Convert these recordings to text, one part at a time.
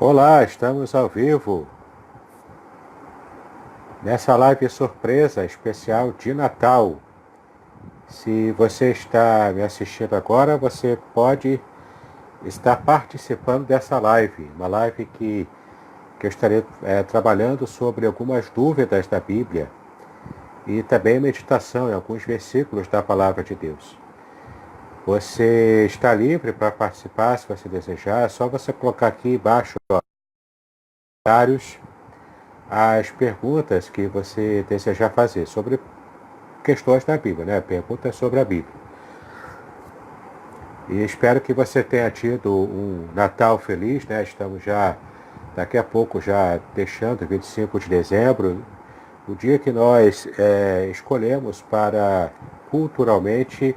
Olá, estamos ao vivo nessa live surpresa especial de Natal. Se você está me assistindo agora, você pode estar participando dessa live, uma live que eu estarei trabalhando sobre algumas dúvidas da Bíblia e também meditação em alguns versículos da Palavra de Deus. Você está livre para participar, se você desejar, é só você colocar aqui embaixo nos comentários as perguntas que você desejar fazer sobre questões da Bíblia, né? Perguntas sobre a Bíblia. E espero que você tenha tido um Natal feliz, né? Estamos já, daqui a pouco, já deixando 25 de dezembro, o dia que nós escolhemos para culturalmente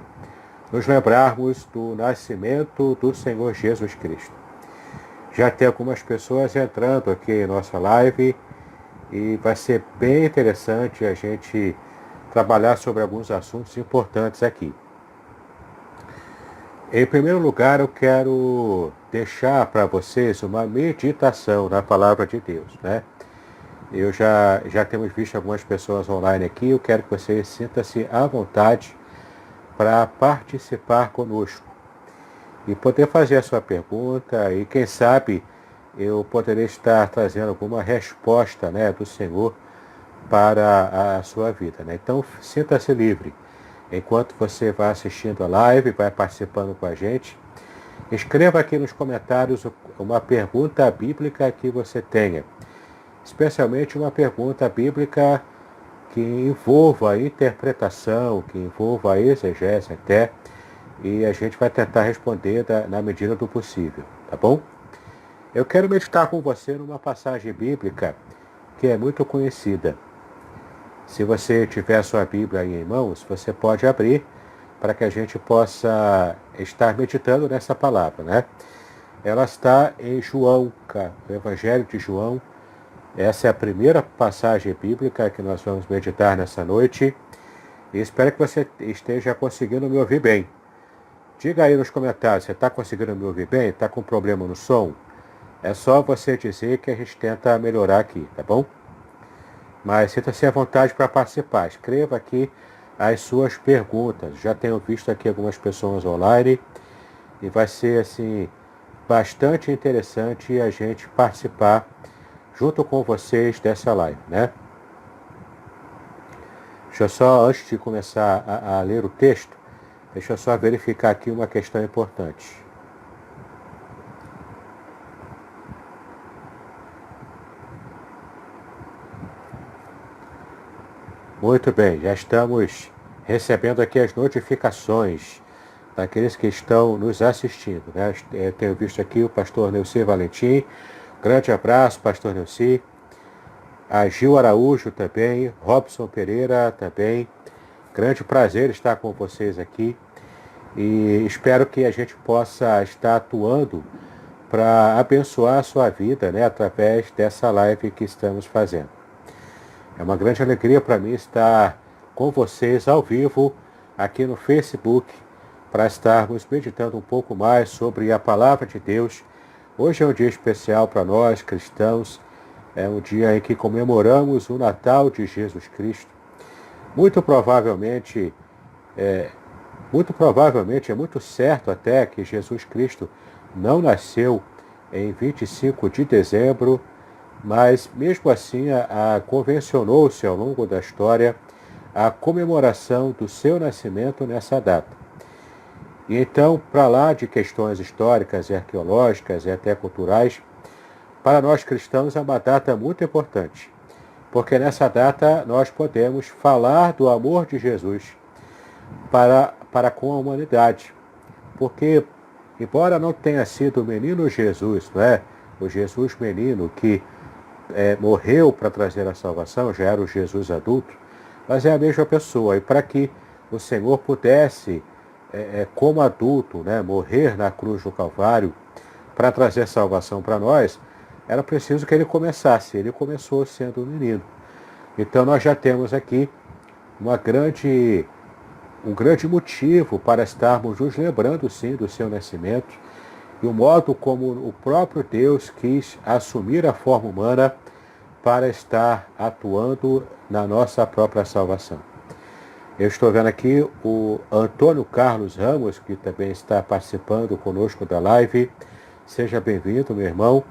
nos lembrarmos do nascimento do Senhor Jesus Cristo. Já tem algumas pessoas entrando aqui em nossa live e vai ser bem interessante a gente trabalhar sobre alguns assuntos importantes aqui. Em primeiro lugar, eu quero deixar para vocês uma meditação na Palavra de Deus, né? Eu já temos visto algumas pessoas online aqui, eu quero que você sinta-se à vontade para participar conosco e poder fazer a sua pergunta e quem sabe eu poderei estar trazendo alguma resposta, né, do Senhor para a sua vida, né? Então, sinta-se livre. Enquanto você vai assistindo a live, vai participando com a gente, escreva aqui nos comentários uma pergunta bíblica que você tenha. Especialmente uma pergunta bíblica que envolva a interpretação, que envolva a exegese até, e a gente vai tentar responder na medida do possível, tá bom? Eu quero meditar com você numa passagem bíblica que é muito conhecida. Se você tiver a sua Bíblia aí em mãos, você pode abrir para que a gente possa estar meditando nessa palavra, né? Ela está em João, o Evangelho de João. Essa é a primeira passagem bíblica que nós vamos meditar nessa noite. E espero que você esteja conseguindo me ouvir bem. Diga aí nos comentários, você está conseguindo me ouvir bem? Está com problema no som? É só você dizer que a gente tenta melhorar aqui, tá bom? Mas sinta-se à vontade para participar. Escreva aqui as suas perguntas. Já tenho visto aqui algumas pessoas online e vai ser assim bastante interessante a gente participar junto com vocês dessa live, né? Deixa eu só, antes de começar a ler o texto, deixa eu só verificar aqui uma questão importante. Muito bem, já estamos recebendo aqui as notificações daqueles que estão nos assistindo, né? Tenho visto aqui o pastor Neuci Valentim. Grande abraço, pastor Neuci. A Gil Araújo também, Robson Pereira também. Grande prazer estar com vocês aqui. E espero que a gente possa estar atuando para abençoar a sua vida, né, através dessa live que estamos fazendo. É uma grande alegria para mim estar com vocês ao vivo aqui no Facebook para estarmos meditando um pouco mais sobre a Palavra de Deus. Hoje é um dia especial para nós cristãos, é um dia em que comemoramos o Natal de Jesus Cristo. Muito provavelmente, é muito certo até que Jesus Cristo não nasceu em 25 de dezembro, mas mesmo assim convencionou-se ao longo da história a comemoração do seu nascimento nessa data. E então, para lá de questões históricas e arqueológicas e até culturais, para nós cristãos é uma data muito importante, porque nessa data nós podemos falar do amor de Jesus para com a humanidade. Porque, embora não tenha sido o menino Jesus, não é? O Jesus menino que morreu para trazer a salvação, já era o Jesus adulto, mas é a mesma pessoa. E para que o Senhor pudesse, como adulto, né, morrer na cruz do Calvário para trazer salvação para nós, era preciso que ele começasse. Ele começou sendo um menino. Então nós já temos aqui um grande motivo para estarmos nos lembrando, sim, do seu nascimento e o modo como o próprio Deus quis assumir a forma humana para estar atuando na nossa própria salvação. Eu estou vendo aqui o Antônio Carlos Ramos, que também está participando conosco da live. Seja bem-vindo, meu irmão.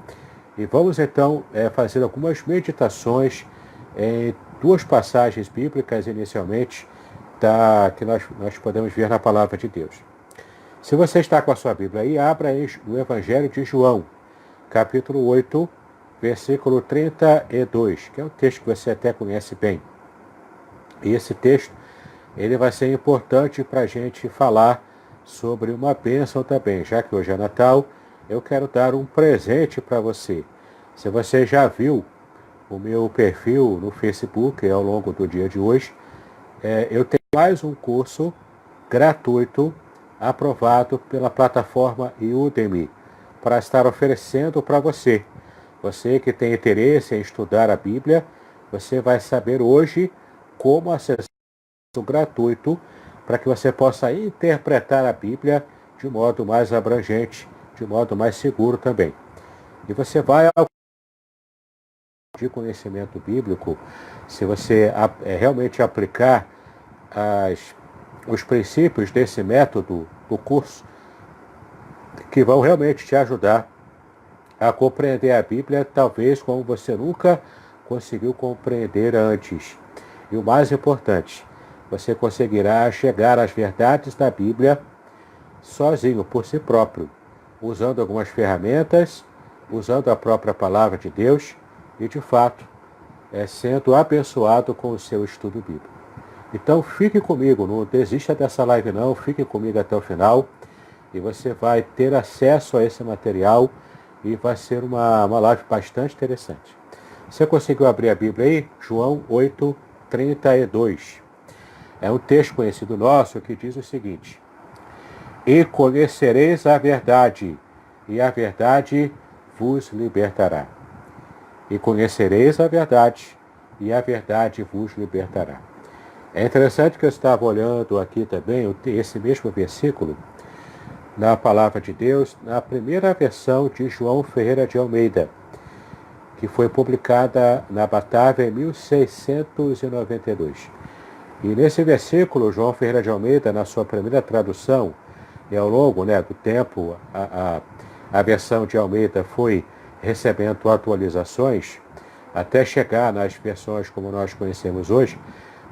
E vamos então fazer algumas meditações em duas passagens bíblicas inicialmente que nós podemos ver na palavra de Deus. Se você está com a sua Bíblia aí, abra no Evangelho de João, capítulo 8, versículo 32, que é um texto que você até conhece bem. E esse texto ele vai ser importante para a gente falar sobre uma bênção também. Já que hoje é Natal, eu quero dar um presente para você. Se você já viu o meu perfil no Facebook ao longo do dia de hoje, eu tenho mais um curso gratuito aprovado pela plataforma Udemy para estar oferecendo para você. Você que tem interesse em estudar a Bíblia, você vai saber hoje como acessar gratuito para que você possa interpretar a Bíblia de modo mais abrangente, de modo mais seguro também. E você vai de conhecimento bíblico, se você realmente aplicar os princípios desse método do curso, que vão realmente te ajudar a compreender a Bíblia, talvez como você nunca conseguiu compreender antes. E o mais importante, você conseguirá chegar às verdades da Bíblia sozinho, por si próprio, usando algumas ferramentas, usando a própria palavra de Deus e, de fato, sendo abençoado com o seu estudo bíblico. Então, fique comigo, não desista dessa live não, fique comigo até o final e você vai ter acesso a esse material e vai ser uma live bastante interessante. Você conseguiu abrir a Bíblia aí? João 8, 32. É um texto conhecido nosso que diz o seguinte: E conhecereis a verdade, e a verdade vos libertará. E conhecereis a verdade, e a verdade vos libertará. É interessante que eu estava olhando aqui também esse mesmo versículo na palavra de Deus, na primeira versão de João Ferreira de Almeida, que foi publicada na Batávia em 1692. E nesse versículo, João Ferreira de Almeida, na sua primeira tradução, e ao longo do tempo, a versão de Almeida foi recebendo atualizações, até chegar nas versões como nós conhecemos hoje,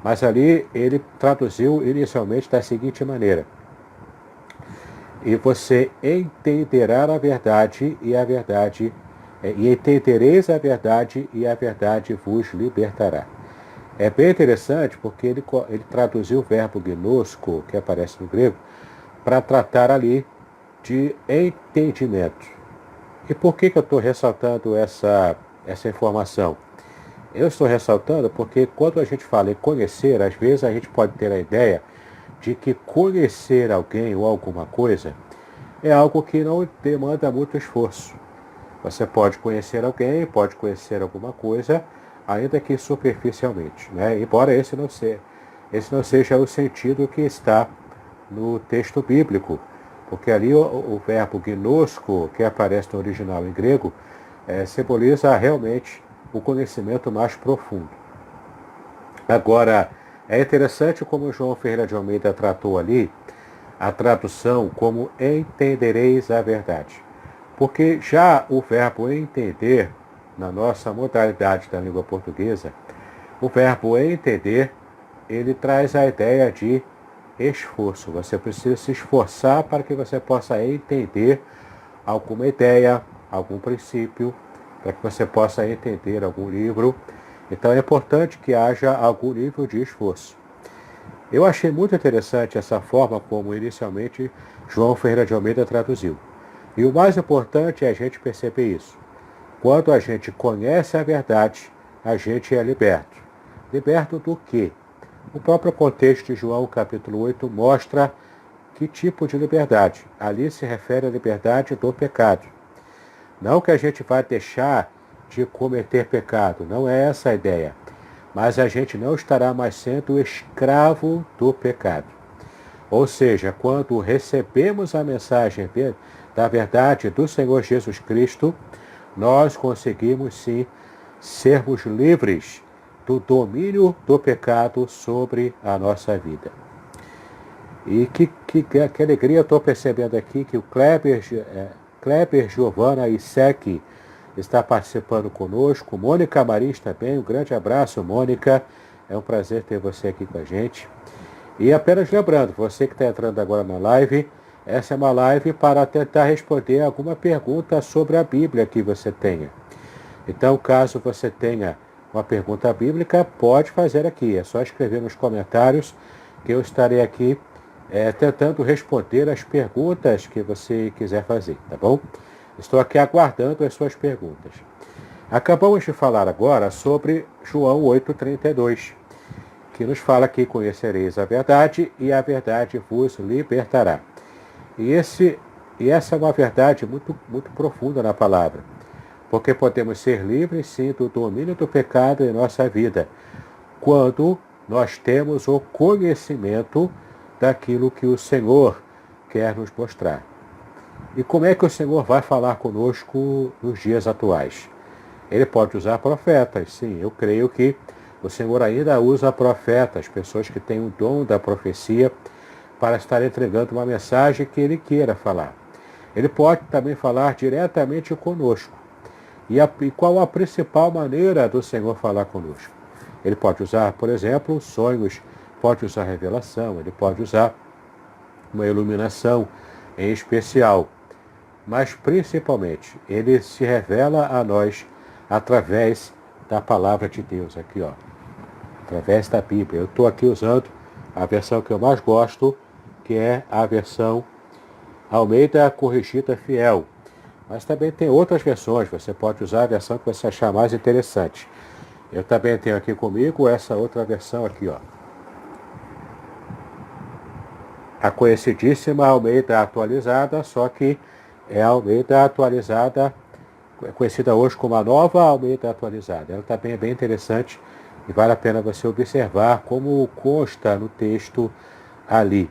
mas ali ele traduziu inicialmente da seguinte maneira: E você entenderá a verdade, e entendereis a verdade, e a verdade vos libertará. É bem interessante porque ele traduziu o verbo gnosko, que aparece no grego, para tratar ali de entendimento. E por que eu estou ressaltando essa informação? Eu estou ressaltando porque quando a gente fala em conhecer, às vezes a gente pode ter a ideia de que conhecer alguém ou alguma coisa é algo que não demanda muito esforço. Você pode conhecer alguém, pode conhecer alguma coisa, ainda que superficialmente, embora esse não seja o sentido que está no texto bíblico, porque ali o verbo gnosko, que aparece no original em grego, simboliza realmente o conhecimento mais profundo. Agora, é interessante como João Ferreira de Almeida tratou ali a tradução como entendereis a verdade. Porque já o verbo entender, na nossa modalidade da língua portuguesa, o verbo entender, ele traz a ideia de esforço. Você precisa se esforçar para que você possa entender alguma ideia, algum princípio, para que você possa entender algum livro. Então é importante que haja algum nível de esforço. Eu achei muito interessante essa forma como inicialmente João Ferreira de Almeida traduziu. E o mais importante é a gente perceber isso. Quando a gente conhece a verdade, a gente é liberto. Liberto do quê? O próprio contexto de João capítulo 8 mostra que tipo de liberdade. Ali se refere à liberdade do pecado. Não que a gente vai deixar de cometer pecado, não é essa a ideia. Mas a gente não estará mais sendo escravo do pecado. Ou seja, quando recebemos a mensagem da verdade do Senhor Jesus Cristo, nós conseguimos sim sermos livres do domínio do pecado sobre a nossa vida. E que alegria eu estou percebendo aqui que o Kleber Giovana Isek está participando conosco. Mônica Marins também, um grande abraço, Mônica. É um prazer ter você aqui com a gente. E apenas lembrando, você que está entrando agora na live, essa é uma live para tentar responder alguma pergunta sobre a Bíblia que você tenha. Então, caso você tenha uma pergunta bíblica, pode fazer aqui. É só escrever nos comentários que eu estarei aqui tentando responder as perguntas que você quiser fazer, tá bom? Estou aqui aguardando as suas perguntas. Acabamos de falar agora sobre João 8,32, que nos fala que conhecereis a verdade e a verdade vos libertará. E essa é uma verdade muito, muito profunda na palavra, porque podemos ser livres sim do domínio do pecado em nossa vida, quando nós temos o conhecimento daquilo que o Senhor quer nos mostrar. E como é que o Senhor vai falar conosco nos dias atuais? Ele pode usar profetas, sim, eu creio que o Senhor ainda usa profetas, pessoas que têm o dom da profecia, para estar entregando uma mensagem que Ele queira falar. Ele pode também falar diretamente conosco. E qual a principal maneira do Senhor falar conosco? Ele pode usar, por exemplo, sonhos, pode usar revelação, ele pode usar uma iluminação em especial. Mas, principalmente, ele se revela a nós através da palavra de Deus, aqui, ó, através da Bíblia. Eu estou aqui usando a versão que eu mais gosto, que é a versão Almeida Corrigida Fiel. Mas também tem outras versões, você pode usar a versão que você achar mais interessante. Eu também tenho aqui comigo essa outra versão aqui, ó. A conhecidíssima Almeida Atualizada, só que é a Almeida Atualizada, conhecida hoje como a nova Almeida Atualizada. Ela também é bem interessante e vale a pena você observar como consta no texto ali.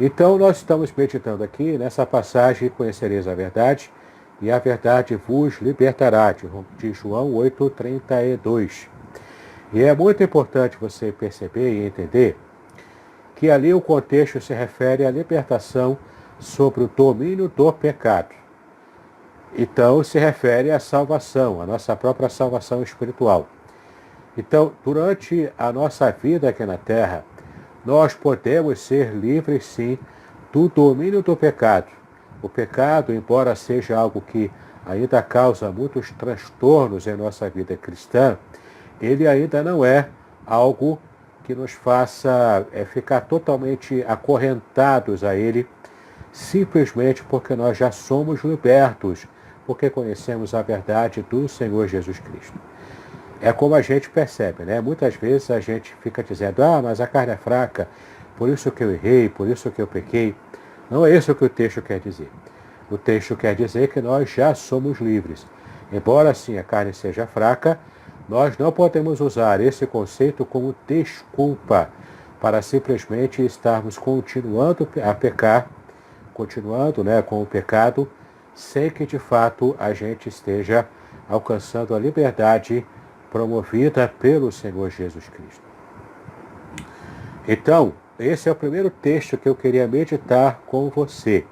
Então, nós estamos meditando aqui nessa passagem, conhecereis a verdade, e a verdade vos libertará, de João 8,32. E é muito importante você perceber e entender que ali o contexto se refere à libertação sobre o domínio do pecado. Então, se refere à salvação, à nossa própria salvação espiritual. Então, durante a nossa vida aqui na Terra, nós podemos ser livres, sim, do domínio do pecado. O pecado, embora seja algo que ainda causa muitos transtornos em nossa vida cristã, ele ainda não é algo que nos faça ficar totalmente acorrentados a ele, simplesmente porque nós já somos libertos, porque conhecemos a verdade do Senhor Jesus Cristo. É como a gente percebe, né? Muitas vezes a gente fica dizendo, mas a carne é fraca, por isso que eu errei, por isso que eu pequei. Não é isso que o texto quer dizer. O texto quer dizer que nós já somos livres. Embora sim a carne seja fraca, nós não podemos usar esse conceito como desculpa para simplesmente estarmos continuando a pecar, continuando, né, com o pecado, sem que de fato a gente esteja alcançando a liberdade promovida pelo Senhor Jesus Cristo. Então, esse é o primeiro texto que eu queria meditar com você.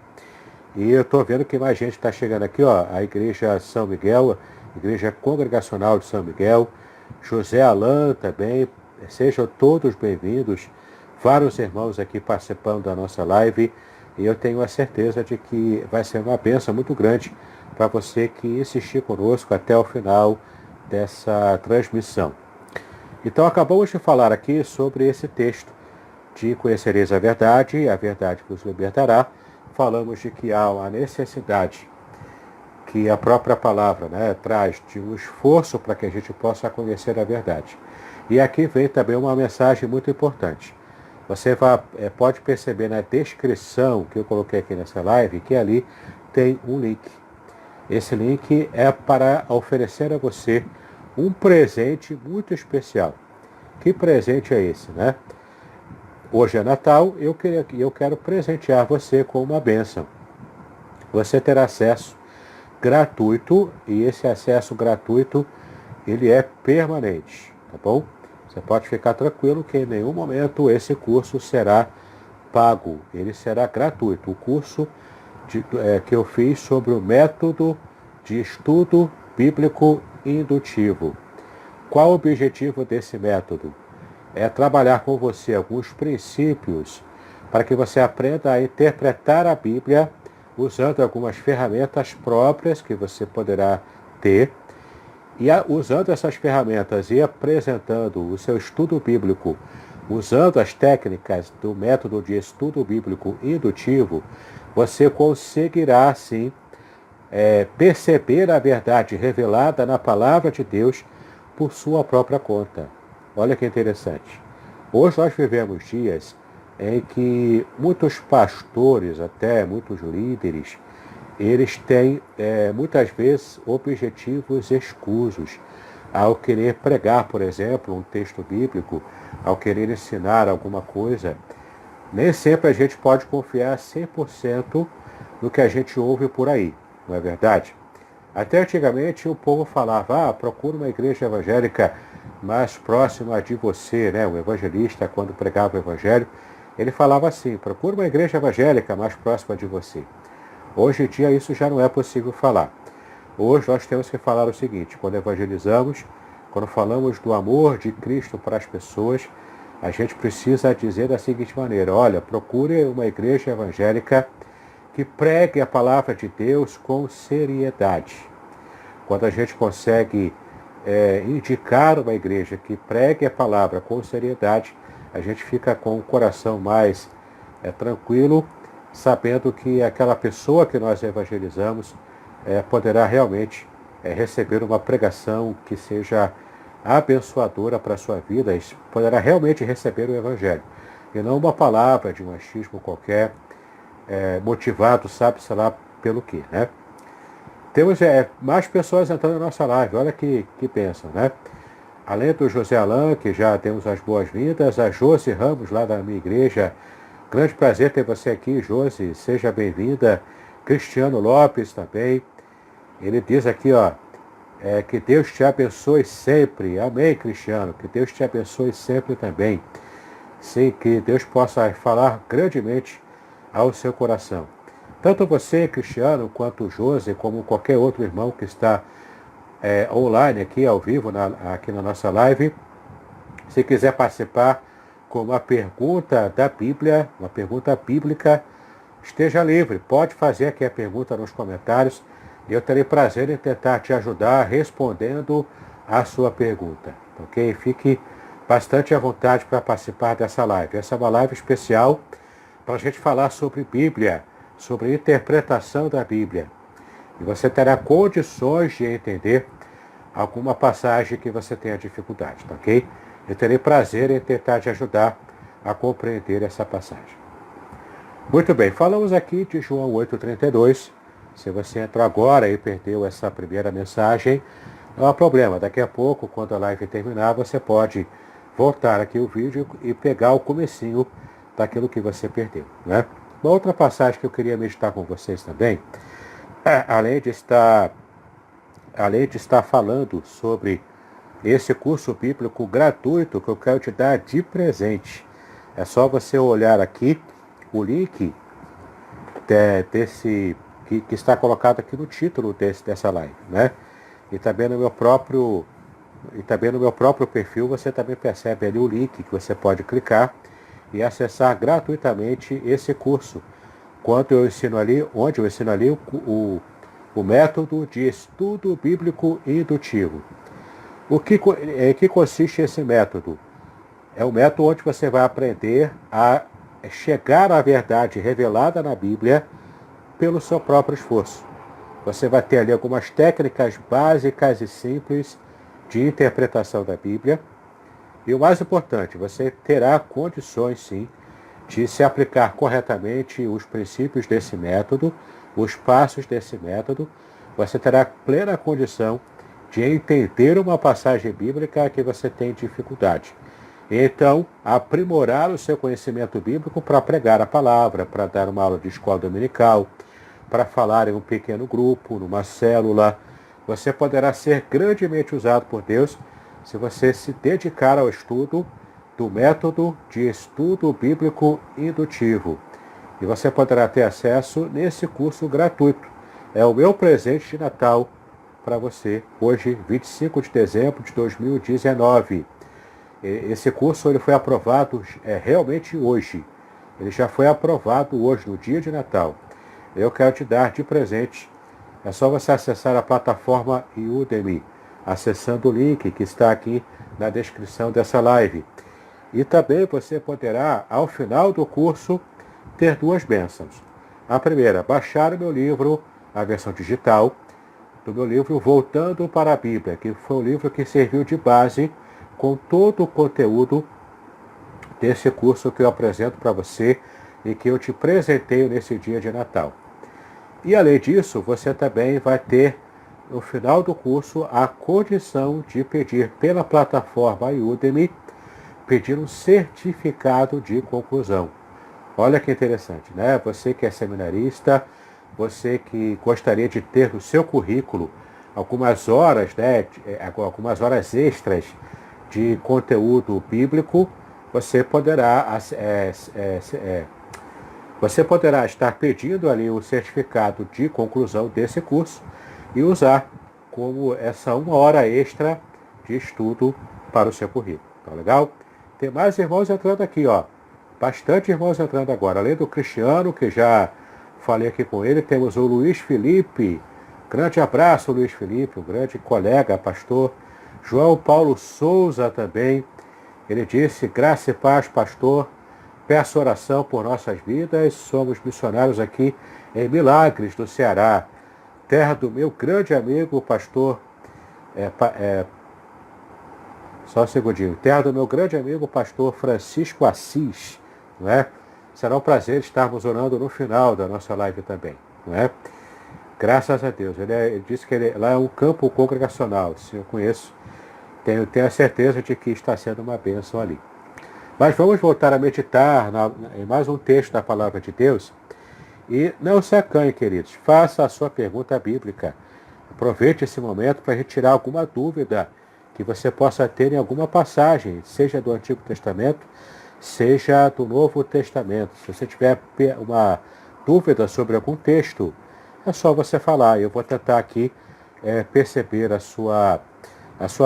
E eu estou vendo que mais gente está chegando aqui, ó, a Igreja São Miguel, Igreja Congregacional de São Miguel, José Alain também, sejam todos bem-vindos, vários irmãos aqui participando da nossa live, e eu tenho a certeza de que vai ser uma bênção muito grande para você que insistir conosco até o final dessa transmissão. Então, acabamos de falar aqui sobre esse texto de conhecereis a verdade vos libertará. Falamos de que há uma necessidade que a própria palavra, né, traz de um esforço para que a gente possa conhecer a verdade. E aqui vem também uma mensagem muito importante. Você pode perceber na descrição que eu coloquei aqui nessa live que ali tem um link. Esse link é para oferecer a você um presente muito especial. Que presente é esse, né? Hoje é Natal e eu quero presentear você com uma bênção. Você terá acesso gratuito e esse acesso gratuito ele é permanente, tá bom? Você pode ficar tranquilo que em nenhum momento esse curso será pago, ele será gratuito. O curso que eu fiz sobre o método de estudo bíblico indutivo. Qual o objetivo desse método? É trabalhar com você alguns princípios para que você aprenda a interpretar a Bíblia usando algumas ferramentas próprias que você poderá ter e usando essas ferramentas e apresentando o seu estudo bíblico, usando as técnicas do método de estudo bíblico indutivo, você conseguirá, sim, perceber a verdade revelada na palavra de Deus por sua própria conta. Olha que interessante. Hoje nós vivemos dias em que muitos pastores, até muitos líderes, eles têm muitas vezes objetivos escusos ao querer pregar, por exemplo, um texto bíblico, ao querer ensinar alguma coisa. Nem sempre a gente pode confiar 100% no que a gente ouve por aí, não é verdade? Até antigamente o povo falava, procura uma igreja evangélica mais próxima de você, né? O evangelista, quando pregava o evangelho, ele falava assim, procura uma igreja evangélica mais próxima de você. Hoje em dia isso já não é possível falar. Hoje nós temos que falar o seguinte, quando evangelizamos, quando falamos do amor de Cristo para as pessoas, a gente precisa dizer da seguinte maneira, olha, procure uma igreja evangélica que pregue a palavra de Deus com seriedade. Quando a gente consegue indicar uma igreja que pregue a palavra com seriedade, a gente fica com o coração mais tranquilo, sabendo que aquela pessoa que nós evangelizamos poderá realmente receber uma pregação que seja abençoadora para a sua vida, e poderá realmente receber o evangelho, e não uma palavra de um achismo qualquer, motivado, sabe-se lá pelo quê, né? Temos mais pessoas entrando na nossa live, olha que bênção, né? Além do José Alain, que já temos as boas-vindas, a Josi Ramos, lá da minha igreja. Grande prazer ter você aqui, Josi, seja bem-vinda. Cristiano Lopes também. Ele diz aqui, que Deus te abençoe sempre. Amém, Cristiano, que Deus te abençoe sempre também. Sim, que Deus possa falar grandemente ao seu coração. Tanto você, Cristiano, quanto o Josi, como qualquer outro irmão que está online aqui, ao vivo, aqui na nossa live, se quiser participar com uma pergunta da Bíblia, uma pergunta bíblica, esteja livre. Pode fazer aqui a pergunta nos comentários e eu terei prazer em tentar te ajudar respondendo a sua pergunta. Ok? Fique bastante à vontade para participar dessa live. Essa é uma live especial para a gente falar sobre Bíblia, sobre interpretação da Bíblia. E você terá condições de entender alguma passagem que você tenha dificuldade, tá ok? Eu terei prazer em tentar te ajudar a compreender essa passagem. Muito bem, falamos aqui de João 8,32. Se você entrou agora e perdeu essa primeira mensagem, não há problema. Daqui a pouco, quando a live terminar, você pode voltar aqui o vídeo e pegar o comecinho daquilo que você perdeu, né? Uma outra passagem que eu queria meditar com vocês também, além de estar falando sobre esse curso bíblico gratuito que eu quero te dar de presente. É só você olhar aqui o link que está colocado aqui no título dessa live, né? E também no meu próprio perfil você também percebe ali o link que você pode clicar e acessar gratuitamente esse curso. Onde eu ensino ali o método de estudo bíblico indutivo. Em que consiste esse método? É um método onde você vai aprender a chegar à verdade revelada na Bíblia pelo seu próprio esforço. Você vai ter ali algumas técnicas básicas e simples de interpretação da Bíblia. E o mais importante, você terá condições, sim, de se aplicar corretamente os princípios desse método, os passos desse método. Você terá plena condição de entender uma passagem bíblica que você tem dificuldade. Então, aprimorar o seu conhecimento bíblico para pregar a palavra, para dar uma aula de escola dominical, para falar em um pequeno grupo, numa célula. Você poderá ser grandemente usado por Deus se você se dedicar ao estudo do método de estudo bíblico indutivo. E você poderá ter acesso nesse curso gratuito. É o meu presente de Natal para você, hoje, 25 de dezembro de 2019. Esse curso ele foi aprovado realmente hoje. Ele já foi aprovado hoje, no dia de Natal. Eu quero te dar de presente. É só você acessar a plataforma Udemy, acessando o link que está aqui na descrição dessa live. E também você poderá, ao final do curso, ter duas bênçãos. A primeira, baixar o meu livro, a versão digital, do meu livro Voltando para a Bíblia, que foi um livro que serviu de base com todo o conteúdo desse curso que eu apresento para você e que eu te presenteio nesse dia de Natal. E além disso, você também vai ter, no final do curso, a condição de pedir pela plataforma Udemy, pedir um certificado de conclusão. Olha que interessante, né? Você que é seminarista, você que gostaria de ter no seu currículo algumas horas, né, algumas horas extras de conteúdo bíblico, você poderá estar pedindo ali o certificado de conclusão desse curso e usar como essa uma hora extra de estudo para o seu currículo. Tá legal? Tem mais irmãos entrando aqui, ó. Bastante irmãos entrando agora. Além do Cristiano, que já falei aqui com ele, temos o Luiz Felipe. Grande abraço, Luiz Felipe, um grande colega, pastor. João Paulo Souza também. Ele disse, graça e paz, pastor. Peço oração por nossas vidas. Somos missionários aqui em Milagres, do Ceará. Terra do meu grande amigo, pastor. Só um segundinho. Terra do meu grande amigo, pastor Francisco Assis. Não é? Será um prazer estarmos orando no final da nossa live também. Não é? Graças a Deus. Ele disse que lá é um campo congregacional. Se eu conheço, tenho a certeza de que está sendo uma bênção ali. Mas vamos voltar a meditar em mais um texto da Palavra de Deus. E não se acanhe, queridos. Faça a sua pergunta bíblica. Aproveite esse momento para retirar alguma dúvida que você possa ter em alguma passagem, seja do Antigo Testamento, seja do Novo Testamento. Se você tiver uma dúvida sobre algum texto, é só você falar. Eu vou tentar aqui perceber a sua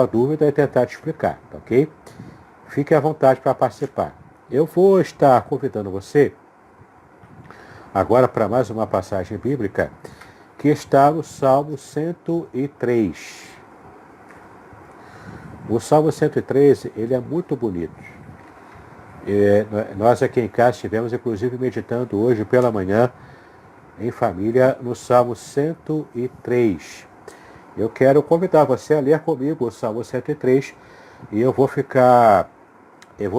dúvida e tentar te explicar, tá ok? Fique à vontade para participar. Eu vou estar convidando você agora para mais uma passagem bíblica que está no Salmo 103. O Salmo 113, ele é muito bonito. Nós aqui em casa estivemos, inclusive, meditando hoje pela manhã, em família, no Salmo 103. Eu quero convidar você a ler comigo o Salmo 103 e eu vou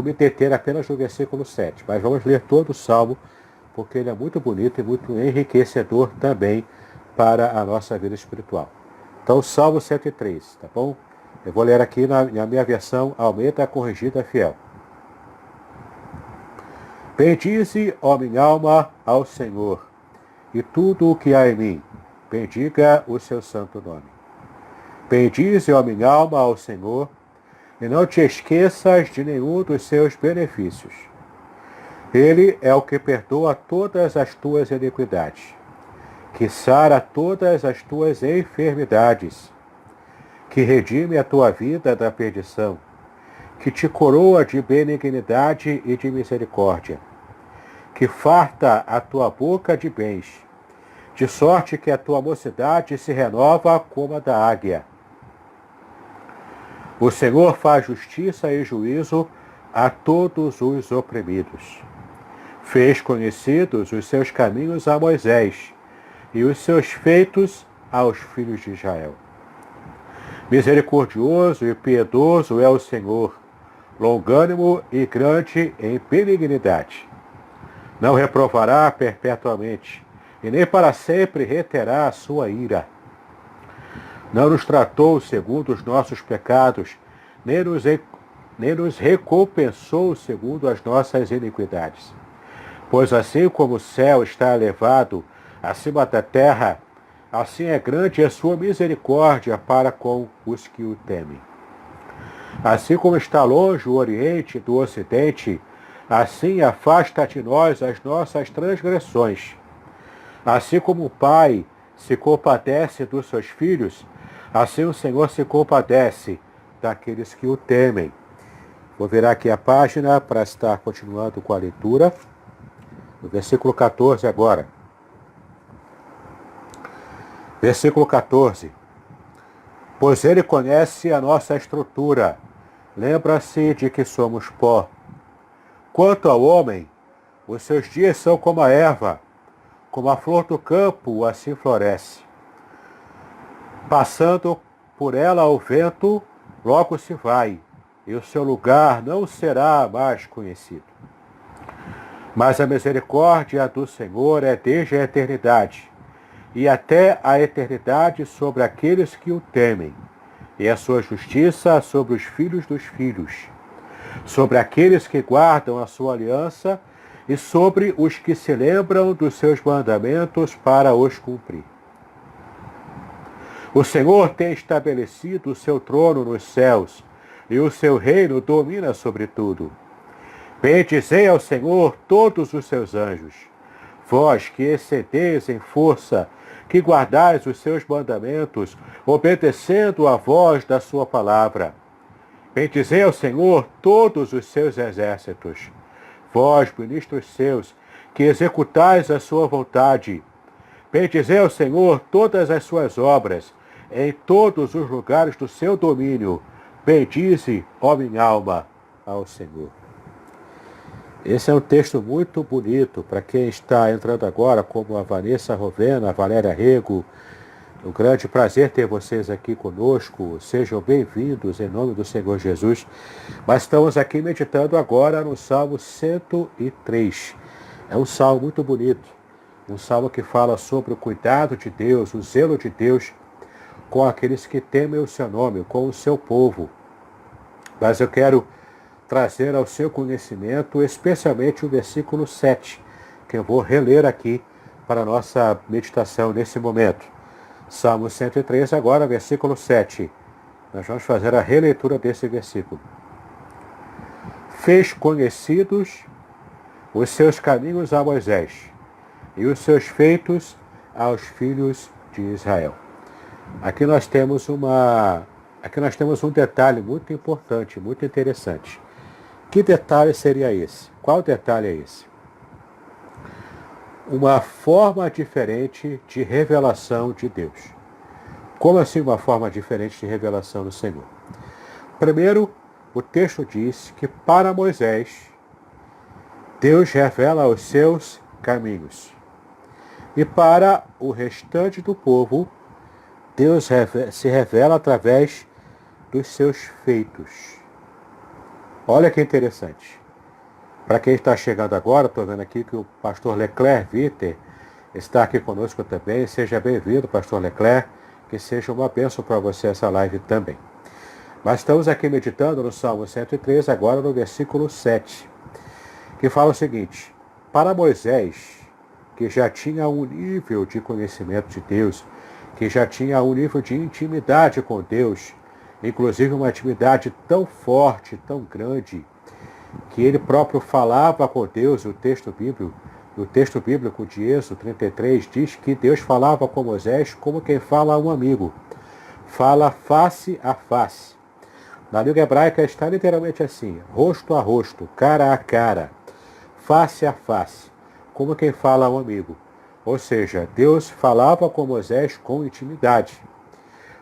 me deter apenas no versículo 7, mas vamos ler todo o Salmo, porque ele é muito bonito e muito enriquecedor também para a nossa vida espiritual. Então, Salmo 103, tá bom? Eu vou ler aqui na minha versão Almeida Corrigida Fiel. Bendize, ó minha alma, ao Senhor, e tudo o que há em mim, bendiga o seu santo nome. Bendize, ó minha alma, ao Senhor, e não te esqueças de nenhum dos seus benefícios. Ele é o que perdoa todas as tuas iniquidades, que sara todas as tuas enfermidades, que redime a tua vida da perdição, que te coroa de benignidade e de misericórdia, que farta a tua boca de bens, de sorte que a tua mocidade se renova como a da águia. O Senhor faz justiça e juízo a todos os oprimidos. Fez conhecidos os seus caminhos a Moisés e os seus feitos aos filhos de Israel. Misericordioso e piedoso é o Senhor, longânimo e grande em benignidade. Não reprovará perpetuamente, e nem para sempre reterá a sua ira. Não nos tratou segundo os nossos pecados, nem nos nem nos recompensou segundo as nossas iniquidades. Pois assim como o céu está elevado acima da terra, assim é grande a sua misericórdia para com os que o temem. Assim como está longe o Oriente do Ocidente, assim afasta de nós as nossas transgressões. Assim como o Pai se compadece dos seus filhos, assim o Senhor se compadece daqueles que o temem. Vou virar aqui a página para estar continuando com a leitura. No versículo 14 agora. Versículo 14. Pois ele conhece a nossa estrutura, lembra-se de que somos pó. Quanto ao homem, os seus dias são como a erva, como a flor do campo, assim floresce. Passando por ela o vento, logo se vai, e o seu lugar não será mais conhecido. Mas a misericórdia do Senhor é desde a eternidade, e até a eternidade sobre aqueles que o temem, e a sua justiça sobre os filhos dos filhos, sobre aqueles que guardam a sua aliança e sobre os que se lembram dos seus mandamentos para os cumprir. O Senhor tem estabelecido o seu trono nos céus, e o seu reino domina sobre tudo. Bendizei ao Senhor todos os seus anjos, vós que excedeis em força, que guardais os seus mandamentos, obedecendo à voz da sua palavra. Bendizei ao Senhor todos os seus exércitos, vós, ministros seus, que executais a sua vontade. Bendizei ao Senhor todas as suas obras, em todos os lugares do seu domínio. Bendize, ó minha alma, ao Senhor. Esse é um texto muito bonito para quem está entrando agora, como a Vanessa Rovena, a Valéria Rego. Um grande prazer ter vocês aqui conosco. Sejam bem-vindos em nome do Senhor Jesus. Mas estamos aqui meditando agora no Salmo 103. É um salmo muito bonito. Um salmo que fala sobre o cuidado de Deus, o zelo de Deus com aqueles que temem o seu nome, com o seu povo. Mas eu quero trazer ao seu conhecimento especialmente o versículo 7, que eu vou reler aqui para a nossa meditação nesse momento. Salmo 103, agora, versículo 7. Nós vamos fazer a releitura desse versículo. Fez conhecidos os seus caminhos a Moisés, e os seus feitos aos filhos de Israel. Aqui nós temos um detalhe muito importante, muito interessante. Que detalhe seria esse? Qual detalhe é esse? Uma forma diferente de revelação de Deus. Como assim uma forma diferente de revelação do Senhor? Primeiro, o texto diz que para Moisés, Deus revela os seus caminhos. E para o restante do povo, Deus se revela através dos seus feitos. Olha que interessante. Para quem está chegando agora, estou vendo aqui que o pastor Leclerc Viter está aqui conosco também. Seja bem-vindo, pastor Leclerc. Que seja uma bênção para você essa live também. Mas estamos aqui meditando no Salmo 103, agora no versículo 7, que fala o seguinte: para Moisés, que já tinha um nível de conhecimento de Deus, que já tinha um nível de intimidade com Deus, inclusive uma intimidade tão forte, tão grande, que ele próprio falava com Deus. O texto bíblico de Êxodo 33 diz que Deus falava com Moisés como quem fala a um amigo. Fala face a face. Na língua hebraica está literalmente assim: rosto a rosto, cara a cara, face a face, como quem fala a um amigo. Ou seja, Deus falava com Moisés com intimidade,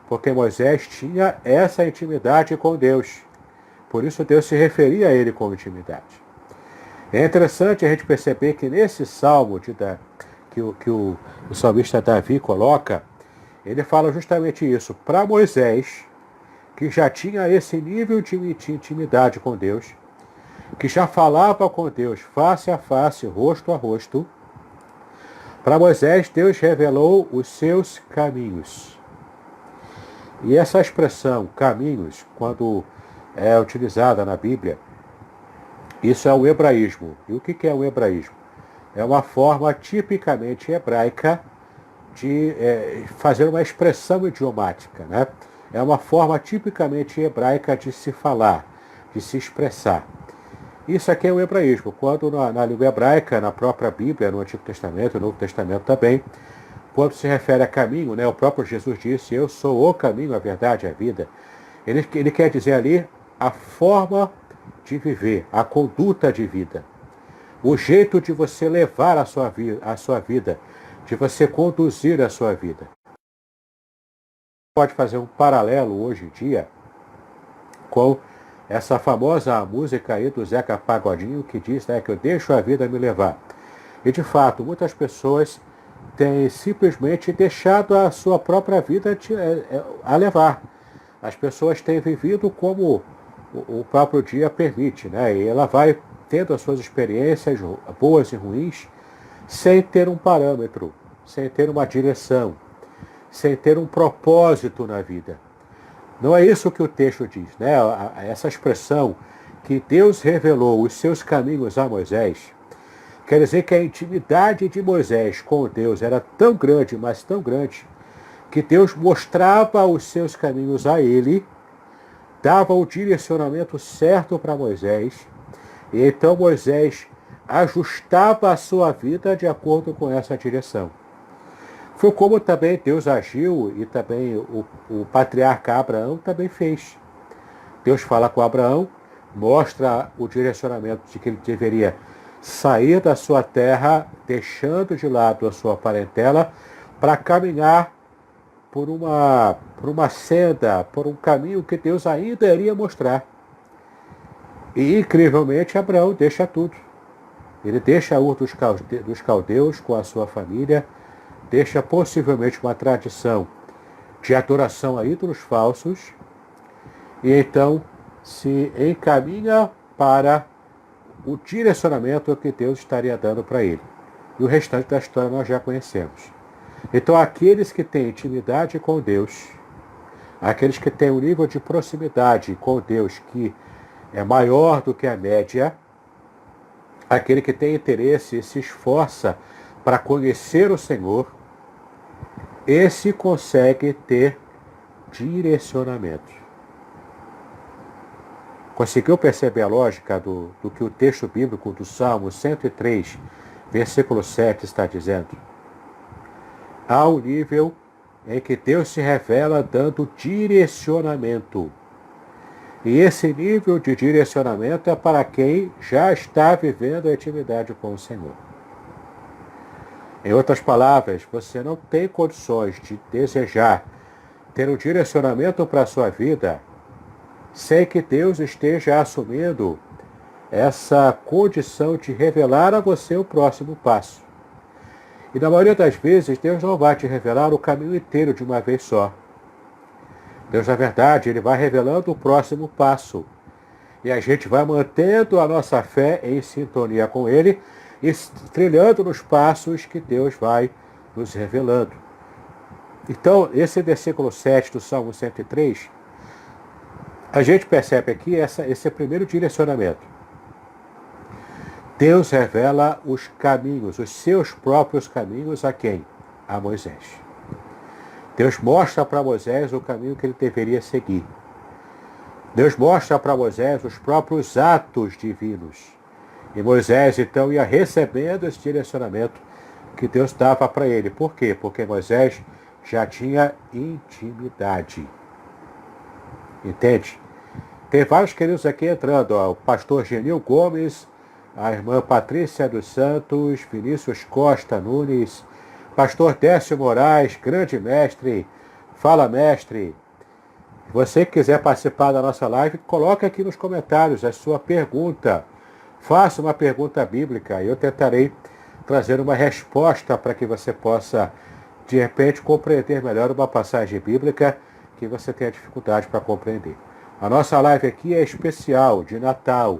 porque Moisés tinha essa intimidade com Deus. Por isso Deus se referia a ele com intimidade. É interessante a gente perceber que nesse salmo que o salmista Davi coloca, ele fala justamente isso. Para Moisés, que já tinha esse nível de intimidade com Deus, que já falava com Deus face a face, rosto a rosto, para Moisés, Deus revelou os seus caminhos. E essa expressão, caminhos, quando é utilizada na Bíblia. Isso é o hebraísmo. E o que é o hebraísmo? É uma forma tipicamente hebraica de fazer uma expressão idiomática, né? É uma forma tipicamente hebraica de se falar, de se expressar. Isso aqui é o hebraísmo. Quando na língua hebraica, na própria Bíblia, no Antigo Testamento, no Novo Testamento também, quando se refere a caminho, né, o próprio Jesus disse, eu sou o caminho, a verdade e a vida. Ele quer dizer ali a forma de viver, a conduta de vida. O jeito de você levar a sua vida, de você conduzir a sua vida. Pode fazer um paralelo hoje em dia com essa famosa música aí do Zeca Pagodinho que diz, né, que eu deixo a vida me levar. E de fato, muitas pessoas têm simplesmente deixado a sua própria vida a levar. As pessoas têm vivido como o próprio dia permite, né? E ela vai tendo as suas experiências boas e ruins sem ter um parâmetro, sem ter uma direção, sem ter um propósito na vida. Não é isso que o texto diz, né? Essa expressão que Deus revelou os seus caminhos a Moisés, quer dizer que a intimidade de Moisés com Deus era tão grande, mas tão grande, que Deus mostrava os seus caminhos a ele, dava o direcionamento certo para Moisés, e então Moisés ajustava a sua vida de acordo com essa direção. Foi como também Deus agiu e também o patriarca Abraão também fez. Deus fala com Abraão, mostra o direcionamento de que ele deveria sair da sua terra, deixando de lado a sua parentela, para caminhar por uma senda, por um caminho que Deus ainda iria mostrar. E, incrivelmente, Abraão deixa tudo. Ele deixa Ur dos Caldeus com a sua família, deixa possivelmente uma tradição de adoração a ídolos falsos, e então se encaminha para o direcionamento que Deus estaria dando para ele. E o restante da história nós já conhecemos. Então, aqueles que têm intimidade com Deus, aqueles que têm um nível de proximidade com Deus que é maior do que a média, aquele que tem interesse e se esforça para conhecer o Senhor, esse consegue ter direcionamento. Conseguiu perceber a lógica do que o texto bíblico do Salmo 103, versículo 7 está dizendo? Há um nível em que Deus se revela dando direcionamento. E esse nível de direcionamento é para quem já está vivendo a intimidade com o Senhor. Em outras palavras, você não tem condições de desejar ter um direcionamento para a sua vida sem que Deus esteja assumindo essa condição de revelar a você o próximo passo. E na maioria das vezes, Deus não vai te revelar o caminho inteiro de uma vez só. Deus, na verdade, Ele vai revelando o próximo passo. E a gente vai mantendo a nossa fé em sintonia com Ele e trilhando nos passos que Deus vai nos revelando. Então, esse versículo 7 do Salmo 103, a gente percebe aqui esse primeiro direcionamento. Deus revela os caminhos, os seus próprios caminhos a quem? A Moisés. Deus mostra para Moisés o caminho que ele deveria seguir. Deus mostra para Moisés os próprios atos divinos. E Moisés, então, ia recebendo esse direcionamento que Deus dava para ele. Por quê? Porque Moisés já tinha intimidade. Entende? Tem vários queridos aqui entrando. Ó, o pastor Genil Gomes, a irmã Patrícia dos Santos, Vinícius Costa Nunes, pastor Décio Moraes, grande mestre, fala mestre. Você que quiser participar da nossa live, coloque aqui nos comentários a sua pergunta. Faça uma pergunta bíblica e eu tentarei trazer uma resposta para que você possa, de repente, compreender melhor uma passagem bíblica que você tenha dificuldade para compreender. A nossa live aqui é especial, de Natal,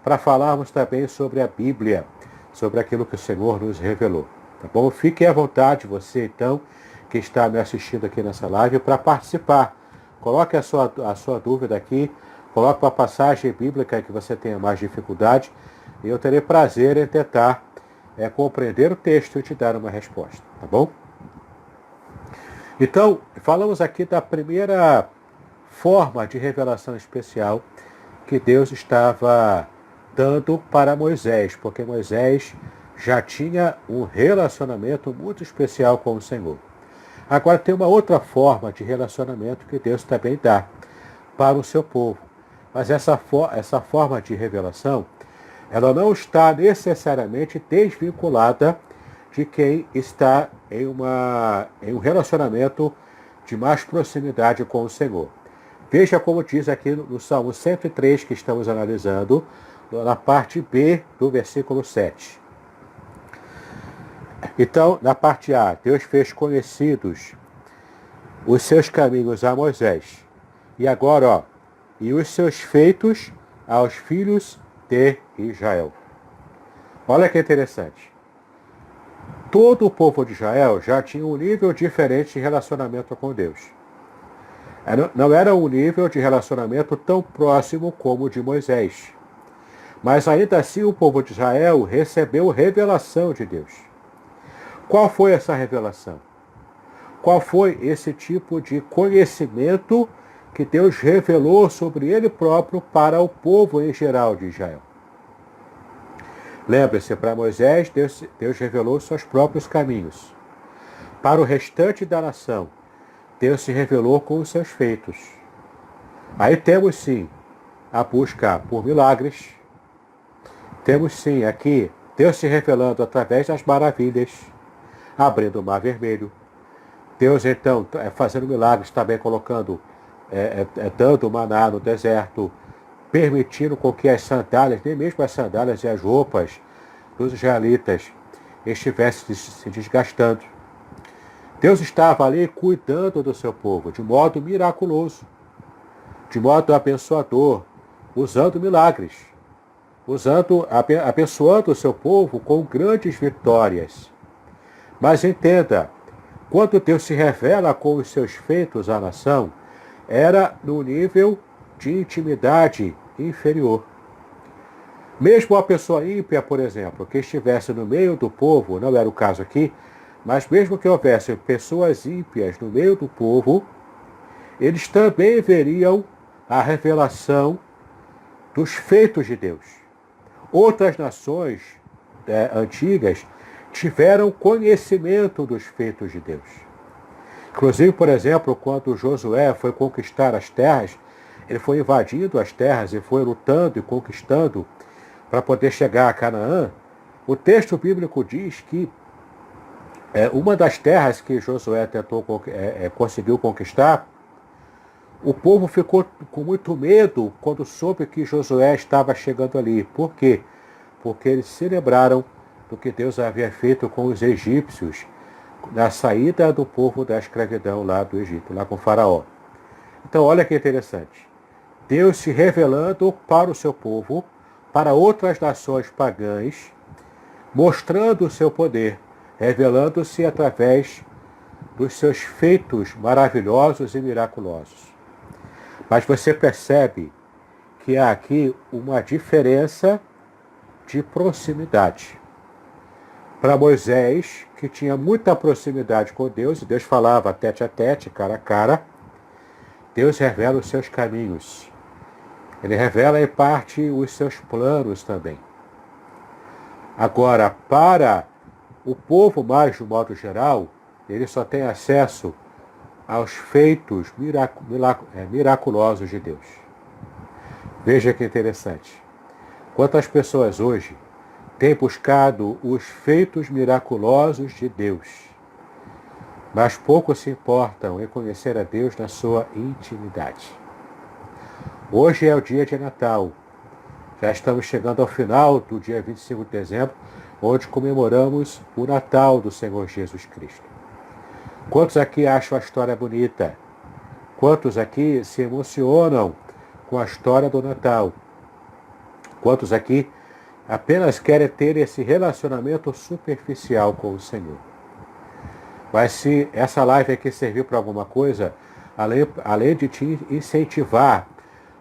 para falarmos também sobre a Bíblia, sobre aquilo que o Senhor nos revelou. Tá bom? Fique à vontade, você então, que está me assistindo aqui nessa live, para participar. Coloque a sua dúvida aqui, coloque uma passagem bíblica que você tenha mais dificuldade e eu terei prazer em tentar compreender o texto e te dar uma resposta, tá bom? Então, falamos aqui da primeira forma de revelação especial que Deus estava dando para Moisés, porque Moisés já tinha um relacionamento muito especial com o Senhor. Agora tem uma outra forma de relacionamento que Deus também dá para o seu povo. Mas essa forma de revelação, ela não está necessariamente desvinculada de quem está em um relacionamento de mais proximidade com o Senhor. Veja como diz aqui no Salmo 103, que estamos analisando, na parte B do versículo 7. Então, na parte A, Deus fez conhecidos os seus caminhos a Moisés. E agora, ó, e os seus feitos aos filhos de Israel. Olha que interessante. Todo o povo de Israel já tinha um nível diferente de relacionamento com Deus. Não era um nível de relacionamento tão próximo como o de Moisés. Mas ainda assim o povo de Israel recebeu revelação de Deus. Qual foi essa revelação? Qual foi esse tipo de conhecimento que Deus revelou sobre ele próprio para o povo em geral de Israel? Lembre-se, para Moisés, Deus revelou seus próprios caminhos. Para o restante da nação, Deus se revelou com os seus feitos. Aí temos sim a busca por milagres. Temos sim aqui Deus se revelando através das maravilhas, abrindo o mar vermelho. Deus então fazendo milagres, também colocando, dando maná no deserto, permitindo com que as sandálias, nem mesmo as sandálias e as roupas dos israelitas estivessem se desgastando. Deus estava ali cuidando do seu povo de modo miraculoso, de modo abençoador, usando milagres, abençoando o seu povo com grandes vitórias. Mas entenda, quando Deus se revela com os seus feitos à nação, era no nível de intimidade inferior. Mesmo a pessoa ímpia, por exemplo, que estivesse no meio do povo, não era o caso aqui, mas mesmo que houvesse pessoas ímpias no meio do povo, eles também veriam a revelação dos feitos de Deus. Outras nações antigas tiveram conhecimento dos feitos de Deus. Inclusive, por exemplo, quando Josué foi conquistar as terras, ele foi invadindo as terras e foi lutando e conquistando para poder chegar a Canaã. O texto bíblico diz que uma das terras que Josué conseguiu conquistar, o povo ficou com muito medo quando soube que Josué estava chegando ali. Por quê? Porque eles se lembraram do que Deus havia feito com os egípcios na saída do povo da escravidão lá do Egito, lá com Faraó. Então, olha que interessante. Deus se revelando para o seu povo, para outras nações pagãs, mostrando o seu poder, revelando-se através dos seus feitos maravilhosos e miraculosos. Mas você percebe que há aqui uma diferença de proximidade. Para Moisés, que tinha muita proximidade com Deus, e Deus falava tete a tete, cara a cara, Deus revela os seus caminhos. Ele revela em parte os seus planos também. Agora, para o povo mais de um modo geral, ele só tem acesso aos feitos miraculosos de Deus. Veja que interessante. Quantas pessoas hoje têm buscado os feitos miraculosos de Deus, mas pouco se importam em conhecer a Deus na sua intimidade. Hoje é o dia de Natal. Já estamos chegando ao final do dia 25 de dezembro, onde comemoramos o Natal do Senhor Jesus Cristo. Quantos aqui acham a história bonita? Quantos aqui se emocionam com a história do Natal? Quantos aqui apenas querem ter esse relacionamento superficial com o Senhor? Mas se essa live aqui servir para alguma coisa, além de te incentivar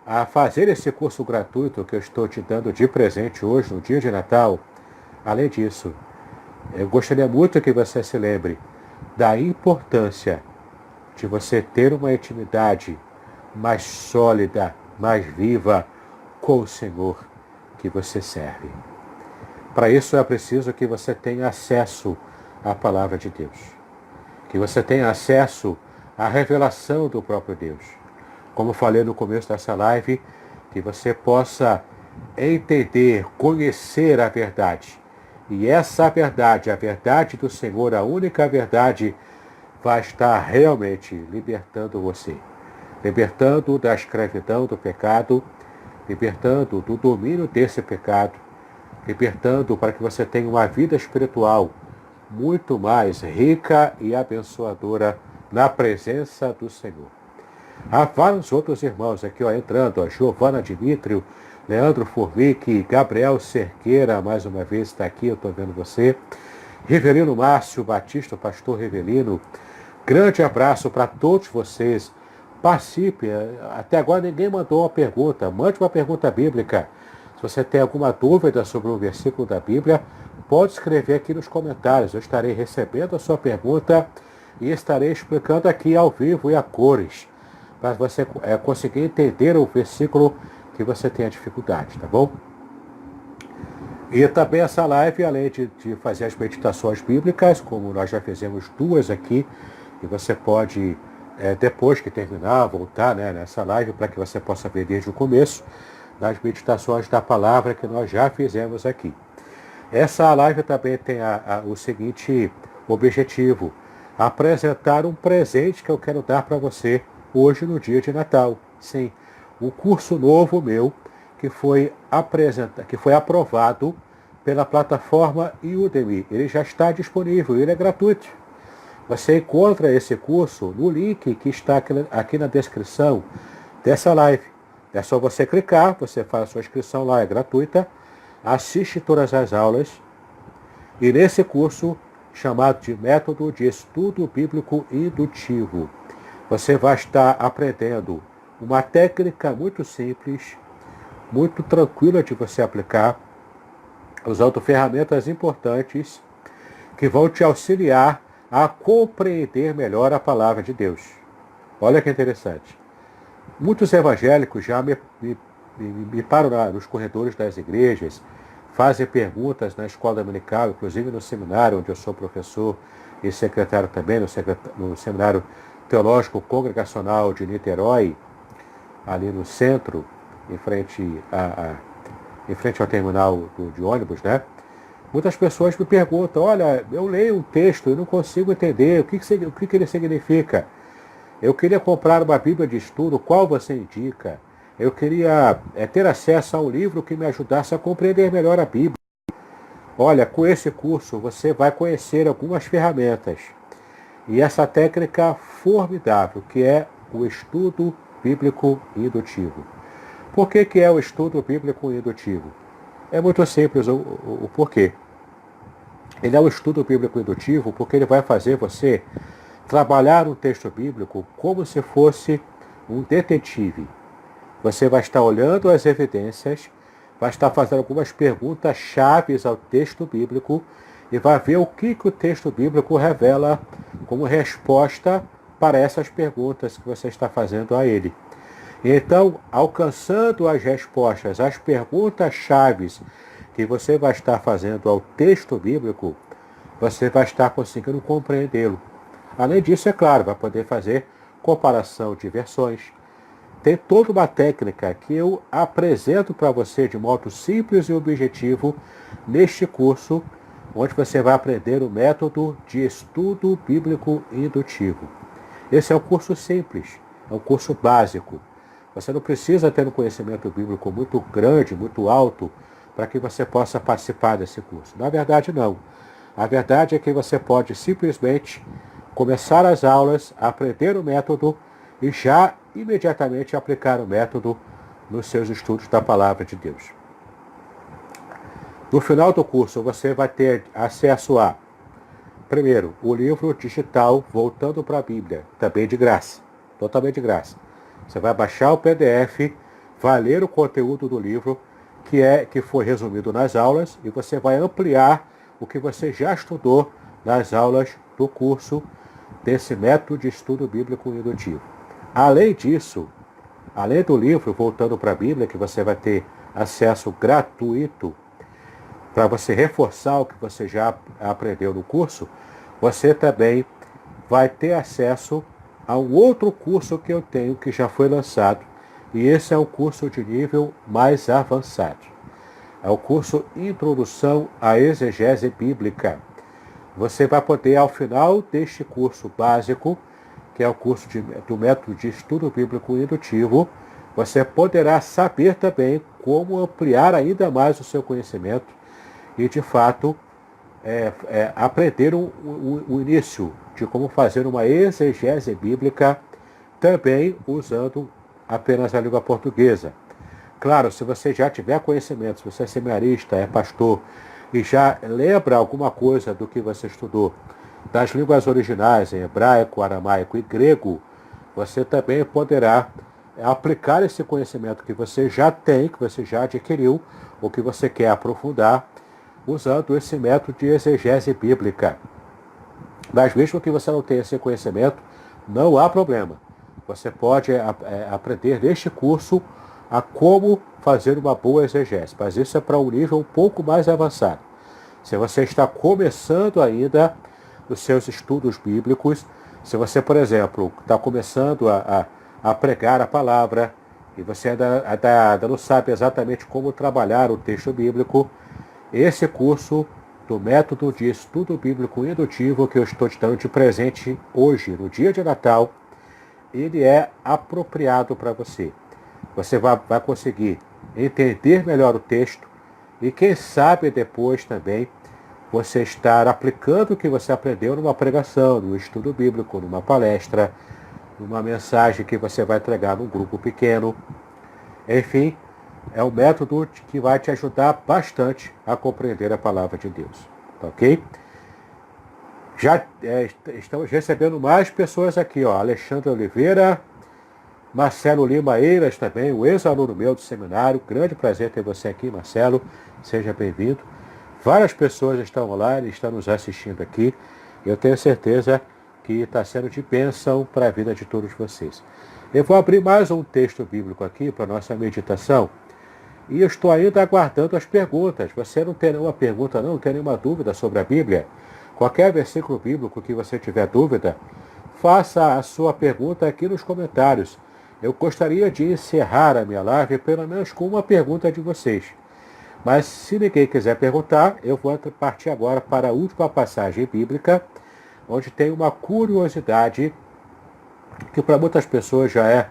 a fazer esse curso gratuito que eu estou te dando de presente hoje, no dia de Natal, além disso, eu gostaria muito que você se lembre da importância de você ter uma intimidade mais sólida, mais viva com o Senhor que você serve. Para isso é preciso que você tenha acesso à palavra de Deus, que você tenha acesso à revelação do próprio Deus. Como falei no começo dessa live, que você possa entender, conhecer a verdade. E essa verdade, a verdade do Senhor, a única verdade, vai estar realmente libertando você. Libertando da escravidão do pecado, libertando do domínio desse pecado, libertando para que você tenha uma vida espiritual muito mais rica e abençoadora na presença do Senhor. Há vários outros irmãos aqui entrando, Giovana Dimitrio, Leandro Formic, Gabriel Cerqueira, mais uma vez está aqui, eu estou vendo você. Rivelino Márcio Batista, pastor Rivelino, grande abraço para todos vocês. Participe, até agora ninguém mandou uma pergunta, mande uma pergunta bíblica. Se você tem alguma dúvida sobre um versículo da Bíblia, pode escrever aqui nos comentários. Eu estarei recebendo a sua pergunta e estarei explicando aqui ao vivo e a cores, para você conseguir entender o versículo que você tem a dificuldade, tá bom? E também essa live, além de fazer as meditações bíblicas, como nós já fizemos duas aqui, e você pode, depois que terminar, voltar nessa live para que você possa ver desde o começo, das meditações da palavra que nós já fizemos aqui. Essa live também tem o seguinte objetivo: apresentar um presente que eu quero dar para você hoje no dia de Natal. Sim, um curso novo meu que foi aprovado pela plataforma Udemy. Ele já está disponível, ele é gratuito. Você encontra esse curso no link que está aqui na descrição dessa live. É só você clicar, você faz a sua inscrição lá, é gratuita, assiste todas as aulas, e nesse curso, chamado de Método de Estudo Bíblico Indutivo, você vai estar aprendendo uma técnica muito simples, muito tranquila de você aplicar, usando ferramentas importantes que vão te auxiliar a compreender melhor a palavra de Deus. Olha que interessante. Muitos evangélicos já me param nos corredores das igrejas, fazem perguntas na escola dominical, inclusive no seminário onde eu sou professor e secretário também, no Seminário Teológico Congregacional de Niterói, ali no centro, em frente ao terminal de ônibus, né? Muitas pessoas me perguntam: olha, eu leio um texto e não consigo entender o que ele significa. Eu queria comprar uma Bíblia de estudo, qual você indica? Eu queria ter acesso a um livro que me ajudasse a compreender melhor a Bíblia. Olha, com esse curso você vai conhecer algumas ferramentas. E essa técnica formidável, que é o estudo bíblico indutivo. Por que é o estudo bíblico indutivo? É muito simples o porquê. Ele é um estudo bíblico indutivo porque ele vai fazer você trabalhar um texto bíblico como se fosse um detetive. Você vai estar olhando as evidências, vai estar fazendo algumas perguntas chaves ao texto bíblico e vai ver o que o texto bíblico revela como resposta para essas perguntas que você está fazendo a ele. Então, alcançando as respostas, as perguntas chaves que você vai estar fazendo ao texto bíblico, você vai estar conseguindo compreendê-lo. Além disso, é claro, vai poder fazer comparação de versões. Tem toda uma técnica que eu apresento para você de modo simples e objetivo neste curso, onde você vai aprender o método de estudo bíblico indutivo. Esse é um curso simples, é um curso básico. Você não precisa ter um conhecimento bíblico muito grande, muito alto, para que você possa participar desse curso. Na verdade, não. A verdade é que você pode simplesmente começar as aulas, aprender o método e já imediatamente aplicar o método nos seus estudos da Palavra de Deus. No final do curso, você vai ter acesso a, primeiro, o livro digital Voltando para a Bíblia, também de graça, totalmente de graça. Você vai baixar o PDF, vai ler o conteúdo do livro que foi resumido nas aulas e você vai ampliar o que você já estudou nas aulas do curso desse método de estudo bíblico indutivo. Além disso, além do livro, voltando para a Bíblia, que você vai ter acesso gratuito para você reforçar o que você já aprendeu no curso, você também vai ter acesso a um outro curso que eu tenho, que já foi lançado, e esse é um curso de nível mais avançado. É o curso Introdução à Exegese Bíblica. Você vai poder, ao final deste curso básico, que é o curso do método de estudo bíblico indutivo, você poderá saber também como ampliar ainda mais o seu conhecimento e, de fato, aprender o início de como fazer uma exegese bíblica, também usando apenas a língua portuguesa. Claro, se você já tiver conhecimento, se você é seminarista, é pastor, e já lembra alguma coisa do que você estudou das línguas originais, em hebraico, aramaico e grego, você também poderá aplicar esse conhecimento que você já tem, que você já adquiriu, ou que você quer aprofundar, usando esse método de exegese bíblica. Mas mesmo que você não tenha esse conhecimento, não há problema. Você pode aprender neste curso a como fazer uma boa exegese. Mas isso é para um nível um pouco mais avançado. Se você está começando ainda os seus estudos bíblicos, se você, por exemplo, está começando a pregar a palavra e você ainda não sabe exatamente como trabalhar o texto bíblico, esse curso do método de estudo bíblico indutivo que eu estou te dando de presente hoje, no dia de Natal, ele é apropriado para você. Você vai conseguir entender melhor o texto e, quem sabe, depois também você estar aplicando o que você aprendeu numa pregação, num estudo bíblico, numa palestra, numa mensagem que você vai entregar num grupo pequeno. Enfim, é um método que vai te ajudar bastante a compreender a palavra de Deus. Tá ok? Já estamos recebendo mais pessoas aqui, ó. Alexandre Oliveira, Marcelo Lima Eiras também, o ex-aluno meu do seminário. Grande prazer ter você aqui, Marcelo. Seja bem-vindo. Várias pessoas estão online, estão nos assistindo aqui. Eu tenho certeza que está sendo de bênção para a vida de todos vocês. Eu vou abrir mais um texto bíblico aqui para a nossa meditação. E eu estou ainda aguardando as perguntas. Você não tem nenhuma pergunta, não tem nenhuma dúvida sobre a Bíblia? Qualquer versículo bíblico que você tiver dúvida, faça a sua pergunta aqui nos comentários. Eu gostaria de encerrar a minha live pelo menos com uma pergunta de vocês. Mas se ninguém quiser perguntar, eu vou partir agora para a última passagem bíblica, onde tem uma curiosidade que para muitas pessoas já é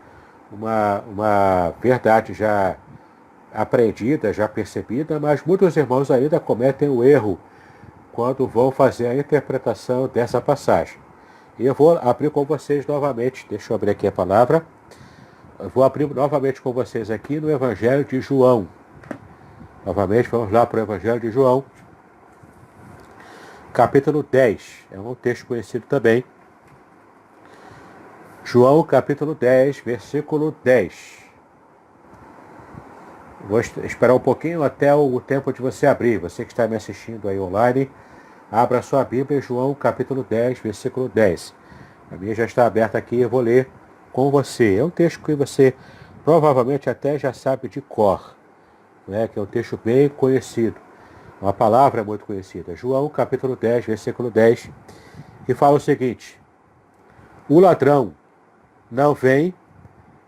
uma verdade já aprendida, já percebida, mas muitos irmãos ainda cometem o erro quando vão fazer a interpretação dessa passagem. E eu vou abrir com vocês novamente, deixa eu abrir aqui a palavra, eu vou abrir novamente com vocês aqui no Evangelho de João. Novamente, vamos lá para o Evangelho de João, capítulo 10, é um texto conhecido também. João, capítulo 10, versículo 10. Vou esperar um pouquinho até o tempo de você abrir. Você que está me assistindo aí online, abra sua Bíblia, João, capítulo 10, versículo 10. A minha já está aberta aqui, eu vou ler com você. É um texto que você provavelmente até já sabe de cor, né? Que é um texto bem conhecido. Uma palavra muito conhecida. João, capítulo 10, versículo 10, que fala o seguinte: o ladrão não vem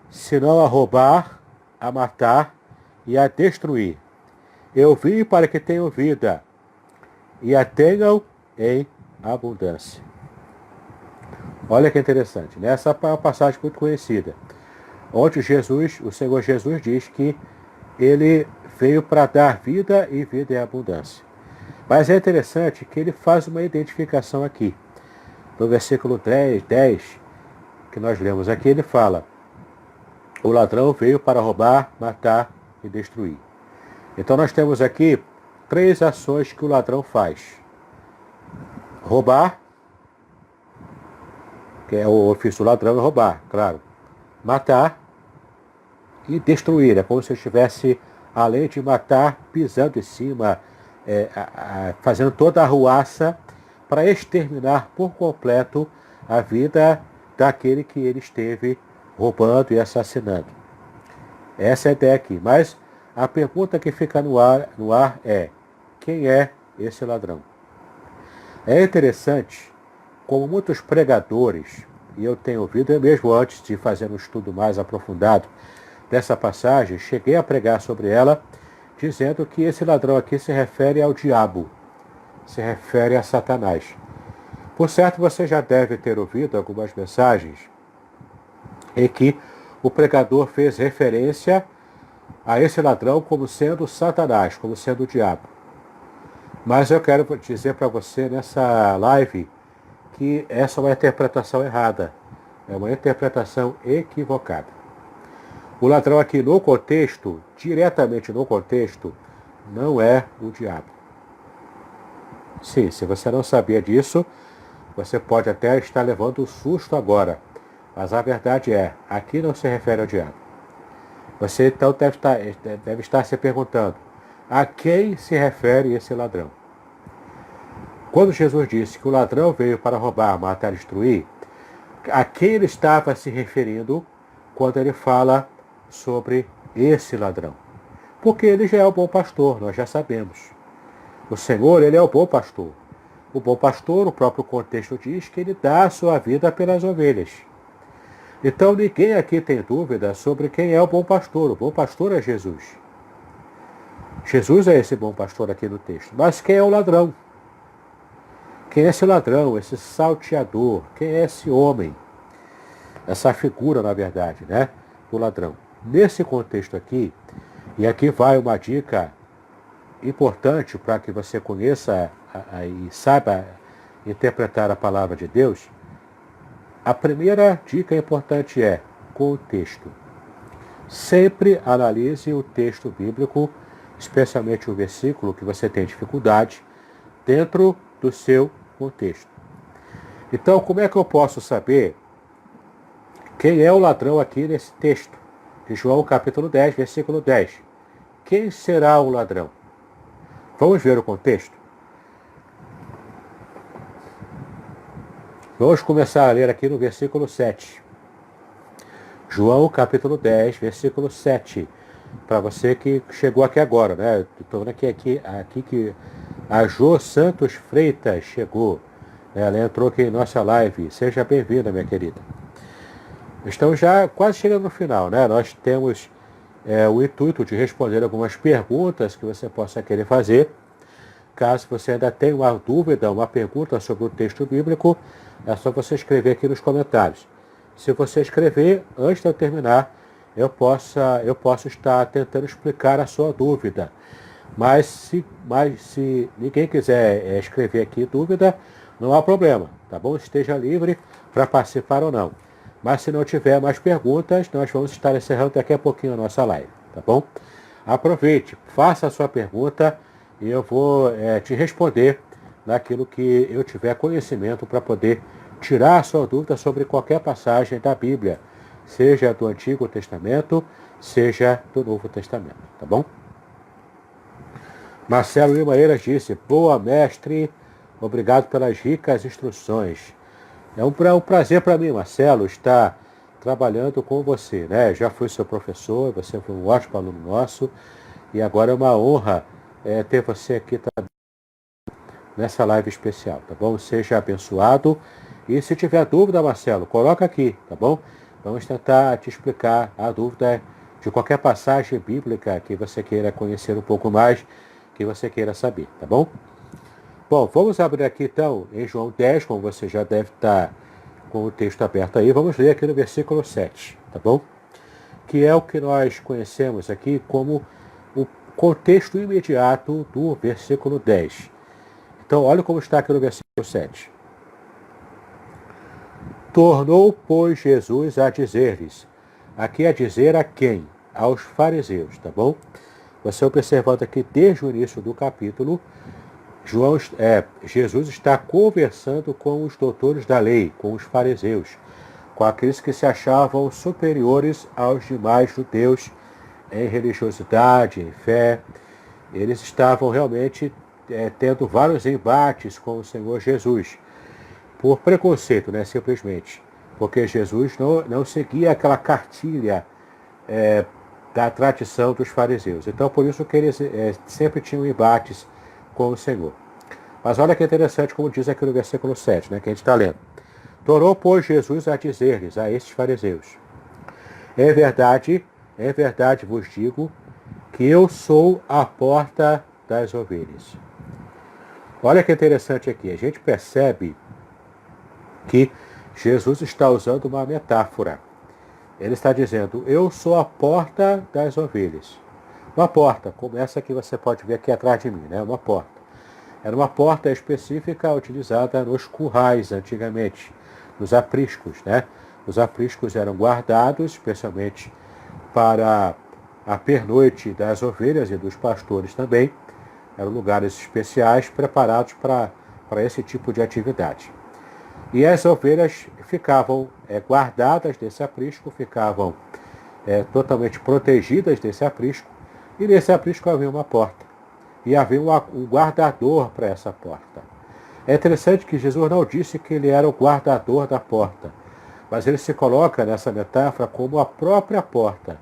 senão a roubar, a matar e a destruir. Eu vim para que tenham vida e a tenham em abundância. Olha que interessante, né? Essa é uma passagem muito conhecida, onde o Senhor Jesus diz que ele veio para dar vida e vida em abundância. Mas é interessante que ele faz uma identificação aqui. No versículo 10, que nós lemos aqui, ele fala: o ladrão veio para roubar, matar e destruir. Então nós temos aqui 3 ações que o ladrão faz: roubar, que é o ofício do ladrão, é roubar, claro; matar, e destruir. É como se eu estivesse, além de matar, pisando em cima, fazendo toda a arruaça para exterminar por completo a vida daquele que ele esteve roubando e assassinando. Essa é a ideia aqui. Mas a pergunta que fica no ar é: quem é esse ladrão? É interessante como muitos pregadores, e eu tenho ouvido, eu mesmo antes de fazer um estudo mais aprofundado dessa passagem, cheguei a pregar sobre ela, dizendo que esse ladrão aqui se refere ao diabo, se refere a Satanás. Por certo, você já deve ter ouvido algumas mensagens em que o pregador fez referência a esse ladrão como sendo Satanás, como sendo o diabo. Mas eu quero dizer para você nessa live que essa é uma interpretação errada, é uma interpretação equivocada. O ladrão aqui no contexto, diretamente no contexto, não é o diabo. Sim, se você não sabia disso, você pode até estar levando um susto agora. Mas a verdade é, aqui não se refere ao diabo. Você então deve estar se perguntando, a quem se refere esse ladrão? Quando Jesus disse que o ladrão veio para roubar, matar e destruir, a quem ele estava se referindo quando ele fala sobre esse ladrão? Porque ele já é o bom pastor, nós já sabemos. O Senhor, ele é o bom pastor. O bom pastor, o próprio contexto diz que ele dá a sua vida pelas ovelhas. Então ninguém aqui tem dúvida sobre quem é o bom pastor. O bom pastor é Jesus. Jesus é esse bom pastor aqui no texto. Mas quem é o ladrão? Quem é esse ladrão, esse salteador? Quem é esse homem? Essa figura, na verdade, né? Do ladrão. Nesse contexto aqui, e aqui vai uma dica importante para que você conheça e saiba interpretar a palavra de Deus. A primeira dica importante é contexto. Sempre analise o texto bíblico, especialmente o versículo que você tem dificuldade, dentro do seu contexto. Então, como é que eu posso saber quem é o ladrão aqui nesse texto? De João capítulo 10, versículo 10. Quem será o ladrão? Vamos ver o contexto? Vamos começar a ler aqui no versículo 7. João capítulo 10, versículo 7. Para você que chegou aqui agora, né? Estou vendo aqui que a Jo Santos Freitas chegou. Ela entrou aqui em nossa live. Seja bem-vinda, minha querida. Estamos já quase chegando no final, né? Nós temos o intuito de responder algumas perguntas que você possa querer fazer. Caso você ainda tenha uma dúvida, uma pergunta sobre o texto bíblico, é só você escrever aqui nos comentários. Se você escrever, antes de eu terminar, eu posso estar tentando explicar a sua dúvida. Mas se ninguém quiser escrever aqui dúvida, não há problema, tá bom? Esteja livre para participar ou não. Mas se não tiver mais perguntas, nós vamos estar encerrando daqui a pouquinho a nossa live, tá bom? Aproveite, faça a sua pergunta e eu vou te responder naquilo que eu tiver conhecimento para poder tirar a sua dúvida sobre qualquer passagem da Bíblia, seja do Antigo Testamento, seja do Novo Testamento, tá bom? Marcelo Limaeiras disse, boa mestre, obrigado pelas ricas instruções. É um prazer para mim, Marcelo, estar trabalhando com você, né? Já fui seu professor, você foi um ótimo aluno nosso, e agora é uma honra ter você aqui também nessa live especial, tá bom? Seja abençoado. E se tiver dúvida, Marcelo, coloca aqui, tá bom? Vamos tentar te explicar a dúvida de qualquer passagem bíblica que você queira conhecer um pouco mais, que você queira saber, tá bom? Bom, vamos abrir aqui então em João 10, como você já deve estar com o texto aberto aí. Vamos ler aqui no versículo 7, tá bom? Que é o que nós conhecemos aqui como o contexto imediato do versículo 10. Então, olha como está aqui no versículo 7. Tornou, pois, Jesus a dizer-lhes. Aqui a dizer a quem? Aos fariseus, tá bom? Você observando aqui desde o início do capítulo, Jesus está conversando com os doutores da lei, com os fariseus, com aqueles que se achavam superiores aos demais judeus em religiosidade, em fé. Eles estavam realmente tendo vários embates com o Senhor Jesus, por preconceito, né, simplesmente. Porque Jesus não seguia aquela cartilha da tradição dos fariseus. Então, por isso que eles sempre tinham embates com o Senhor. Mas olha que interessante, como diz aqui no versículo 7, né, que a gente está lendo. Tornou, pois, Jesus a dizer-lhes, a estes fariseus, é verdade vos digo, que eu sou a porta das ovelhas. Olha que interessante aqui, a gente percebe que Jesus está usando uma metáfora. Ele está dizendo, eu sou a porta das ovelhas. Uma porta, como essa que você pode ver aqui atrás de mim, né? Uma porta. Era uma porta específica utilizada nos currais antigamente, nos apriscos, né? Os apriscos eram guardados especialmente para a pernoite das ovelhas e dos pastores também. Eram lugares especiais preparados para esse tipo de atividade. E as ovelhas ficavam guardadas desse aprisco, ficavam totalmente protegidas desse aprisco, e nesse aprisco havia uma porta. E havia um guardador para essa porta. É interessante que Jesus não disse que ele era o guardador da porta, mas ele se coloca nessa metáfora como a própria porta.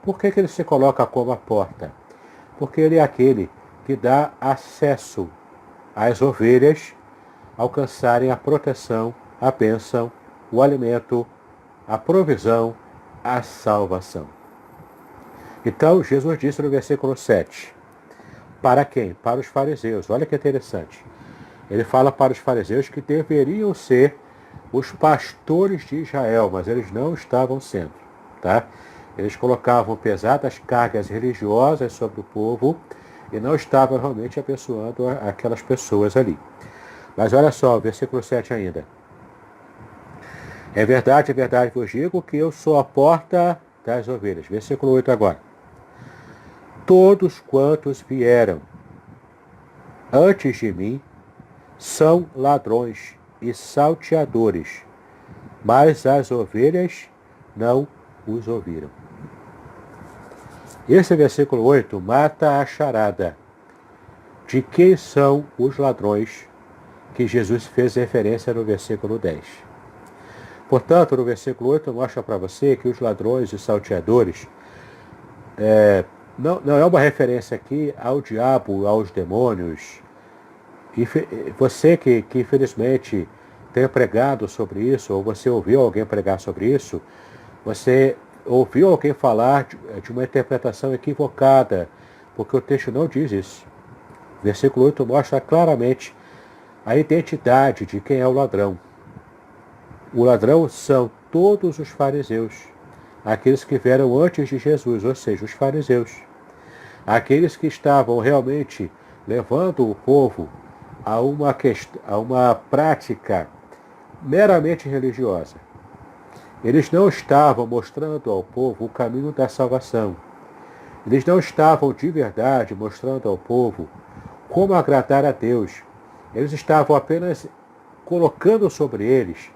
Por que ele se coloca como a porta? Porque ele é aquele que dá acesso às ovelhas alcançarem a proteção, a bênção, o alimento, a provisão, a salvação. Então, Jesus disse no versículo 7, para quem? Para os fariseus. Olha que interessante. Ele fala para os fariseus que deveriam ser os pastores de Israel, mas eles não estavam sendo. Tá? Eles colocavam pesadas cargas religiosas sobre o povo e não estavam realmente abençoando aquelas pessoas ali. Mas olha só, versículo 7 ainda. É verdade vos digo que eu sou a porta das ovelhas. Versículo 8 agora. Todos quantos vieram antes de mim são ladrões e salteadores, mas as ovelhas não os ouviram. Esse versículo 8 mata a charada de quem são os ladrões que Jesus fez referência no versículo 10. Portanto, no versículo 8 mostra para você que os ladrões e salteadores não é uma referência aqui ao diabo, aos demônios. E você que infelizmente tem pregado sobre isso, ou você ouviu alguém pregar sobre isso, você ouviu alguém falar de uma interpretação equivocada, porque o texto não diz isso. O versículo 8 mostra claramente a identidade de quem é o ladrão. O ladrão são todos os fariseus, aqueles que vieram antes de Jesus, ou seja, os fariseus. Aqueles que estavam realmente levando o povo a uma prática meramente religiosa. Eles não estavam mostrando ao povo o caminho da salvação. Eles não estavam de verdade mostrando ao povo como agradar a Deus. Eles estavam apenas colocando sobre eles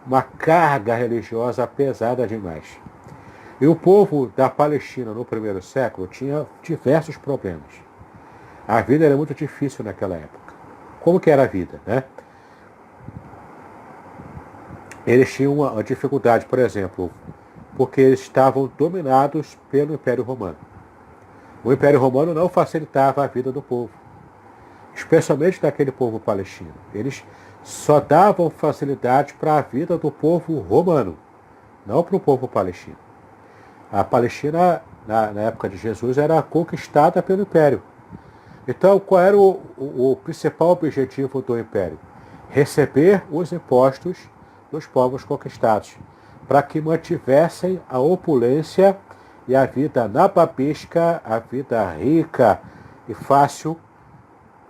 uma carga religiosa pesada demais. E o povo da Palestina no primeiro século tinha diversos problemas. A vida era muito difícil naquela época. Como que era a vida, né? Eles tinham uma dificuldade, por exemplo, porque eles estavam dominados pelo Império Romano. O Império Romano não facilitava a vida do povo, especialmente daquele povo palestino. Eles só davam facilidade para a vida do povo romano, não para o povo palestino. A Palestina, na época de Jesus, era conquistada pelo Império. Então, qual era o principal objetivo do Império? Receber os impostos dos povos conquistados, para que mantivessem a opulência e a vida nababesca, a vida rica e fácil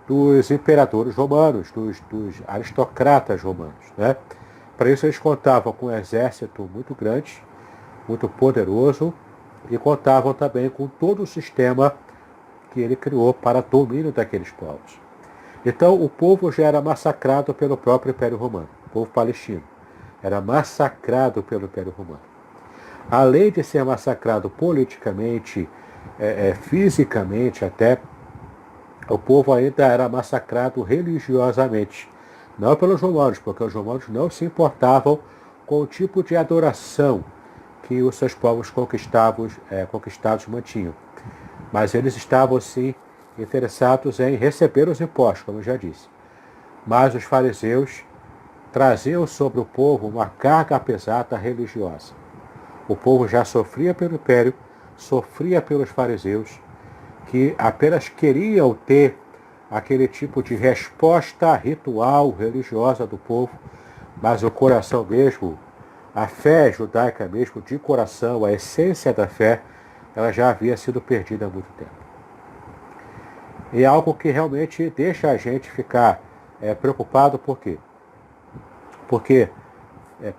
dos imperadores romanos, dos aristocratas romanos, né? Para isso eles contavam com um exército muito grande, muito poderoso, e contavam também com todo o sistema que ele criou para domínio daqueles povos. Então o povo já era massacrado pelo próprio Império Romano, o povo palestino. era massacrado pelo Império Romano. Além de ser massacrado politicamente, fisicamente até, o povo ainda era massacrado religiosamente. Não pelos romanos, porque os romanos não se importavam com o tipo de adoração que os seus povos conquistados mantinham. Mas eles estavam, sim, interessados em receber os impostos, como eu já disse. Mas os fariseus traziam sobre o povo uma carga pesada religiosa. O povo já sofria pelo império, sofria pelos fariseus, que apenas queriam ter aquele tipo de resposta ritual, religiosa do povo, mas o coração mesmo, a fé judaica mesmo, de coração, a essência da fé, ela já havia sido perdida há muito tempo. E é algo que realmente deixa a gente ficar preocupado, por quê? Porque,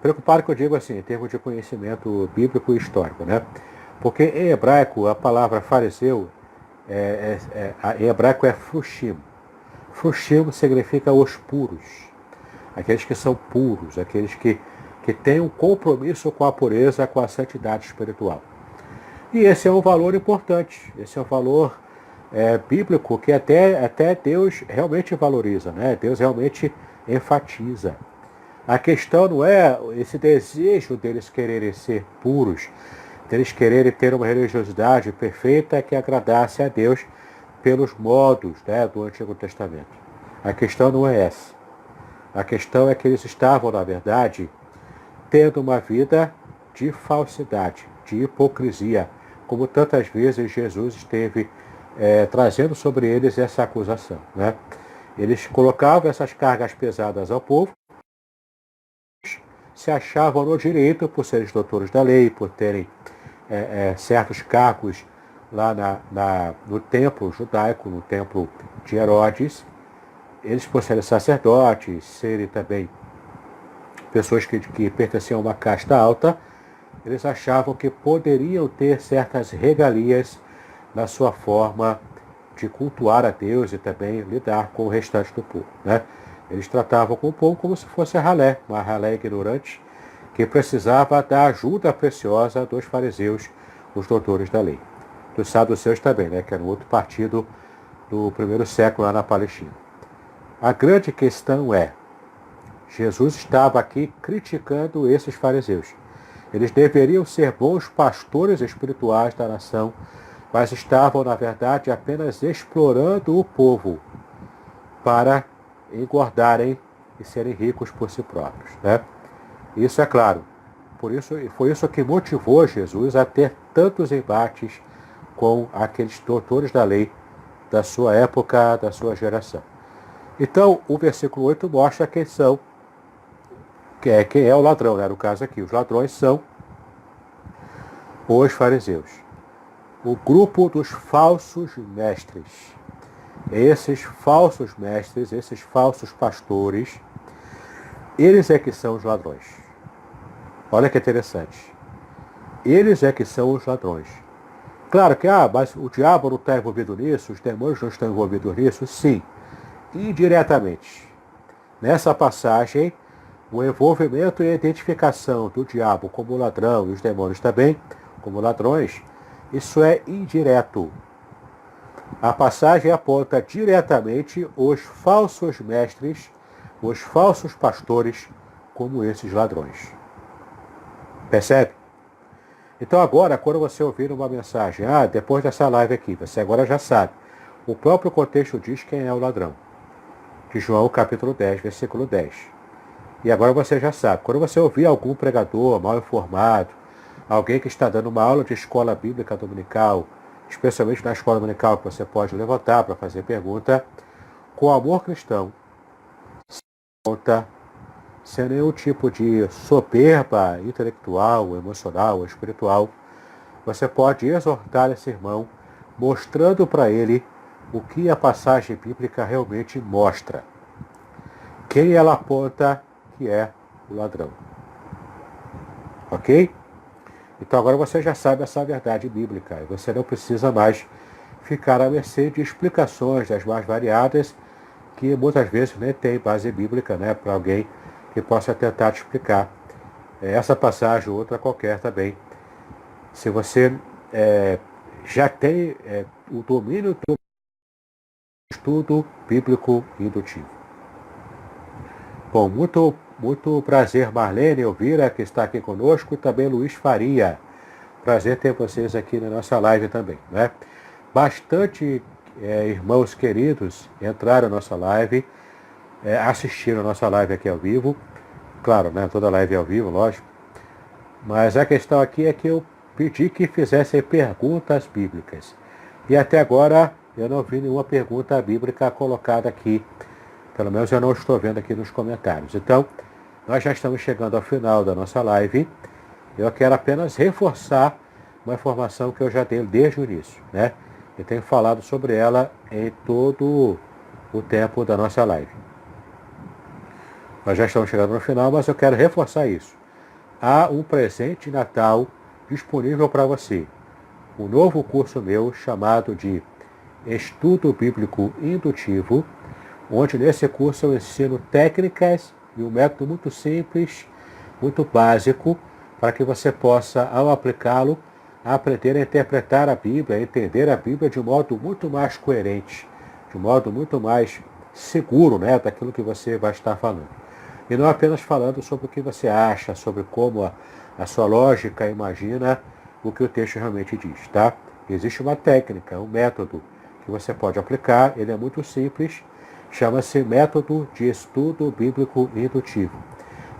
preocupado que eu digo assim, em termos de conhecimento bíblico e histórico, né? Porque em hebraico a palavra fariseu, em hebraico é frushim. Frushim significa os puros, aqueles que são puros, aqueles que têm um compromisso com a pureza, com a santidade espiritual. E esse é um valor importante, esse é um valor bíblico que até Deus realmente valoriza, né? Deus realmente enfatiza. A questão não é esse desejo deles quererem ser puros, deles quererem ter uma religiosidade perfeita que agradasse a Deus pelos modos, né, do Antigo Testamento. A questão não é essa. A questão é que eles estavam, na verdade, tendo uma vida de falsidade, de hipocrisia, como tantas vezes Jesus esteve trazendo sobre eles essa acusação, né? Eles colocavam essas cargas pesadas ao povo, se achavam no direito por serem doutores da lei, por terem certos cargos lá no templo judaico, no templo de Herodes. Eles, por serem sacerdotes, serem também pessoas que pertenciam a uma casta alta, eles achavam que poderiam ter certas regalias na sua forma de cultuar a Deus e também lidar com o restante do povo, né? Eles tratavam com o povo como se fosse uma ralé ignorante, que precisava da ajuda preciosa dos fariseus, os doutores da lei. Dos saduceus também, né? Que era um outro partido do primeiro século lá na Palestina. A grande questão é, Jesus estava aqui criticando esses fariseus. Eles deveriam ser bons pastores espirituais da nação, mas estavam, na verdade, apenas explorando o povo para engordarem e serem ricos por si próprios, né? Isso é claro. Foi isso que motivou Jesus a ter tantos embates com aqueles doutores da lei da sua época, da sua geração. Então, o versículo 8 mostra quem é o ladrão, né? No caso aqui, os ladrões são os fariseus. O grupo dos falsos mestres. Esses falsos mestres, esses falsos pastores, eles é que são os ladrões. Olha que interessante. Eles é que são os ladrões. Claro que, mas o diabo não está envolvido nisso, os demônios não estão envolvidos nisso? Sim, indiretamente. Nessa passagem, o envolvimento e a identificação do diabo como ladrão e os demônios também como ladrões, isso é indireto. A passagem aponta diretamente os falsos mestres, os falsos pastores, como esses ladrões. Percebe? Então agora, quando você ouvir uma mensagem, depois dessa live aqui, você agora já sabe. O próprio contexto diz quem é o ladrão. De João capítulo 10, versículo 10. E agora você já sabe. Quando você ouvir algum pregador mal informado, alguém que está dando uma aula de escola bíblica dominical, especialmente na escola dominical, que você pode levantar para fazer pergunta, com amor cristão, sem nenhum tipo de soberba intelectual, emocional ou espiritual, você pode exortar esse irmão, mostrando para ele o que a passagem bíblica realmente mostra. Quem ela aponta que é o ladrão. Ok? Então agora você já sabe essa verdade bíblica. E você não precisa mais ficar à mercê de explicações das mais variadas, que muitas vezes nem tem base bíblica, né, para alguém que possa tentar te explicar essa passagem ou outra qualquer também. Se você já tem o domínio do estudo bíblico indutivo. Bom, muito prazer, Marlene Elvira, que está aqui conosco, e também Luiz Faria. Prazer ter vocês aqui na nossa live também, né? Bastante irmãos queridos entraram na nossa live, assistiram a nossa live aqui ao vivo. Claro, né? Toda live é ao vivo, lógico. Mas a questão aqui é que eu pedi que fizessem perguntas bíblicas. E até agora eu não vi nenhuma pergunta bíblica colocada aqui. Pelo menos eu não estou vendo aqui nos comentários. Então, nós já estamos chegando ao final da nossa live. Eu quero apenas reforçar uma informação que eu já dei desde o início, né? Eu tenho falado sobre ela em todo o tempo da nossa live. Nós já estamos chegando no final, mas eu quero reforçar isso. Há um presente de Natal disponível para você. Um novo curso meu chamado de Estudo Bíblico Indutivo, onde nesse curso eu ensino técnicas e um método muito simples, muito básico, para que você possa, ao aplicá-lo, aprender a interpretar a Bíblia, a entender a Bíblia de um modo muito mais coerente, de um modo muito mais seguro, né, daquilo que você vai estar falando. E não apenas falando sobre o que você acha, sobre como a sua lógica imagina o que o texto realmente diz, tá? Existe uma técnica, um método que você pode aplicar, ele é muito simples, chama-se Método de Estudo Bíblico Indutivo.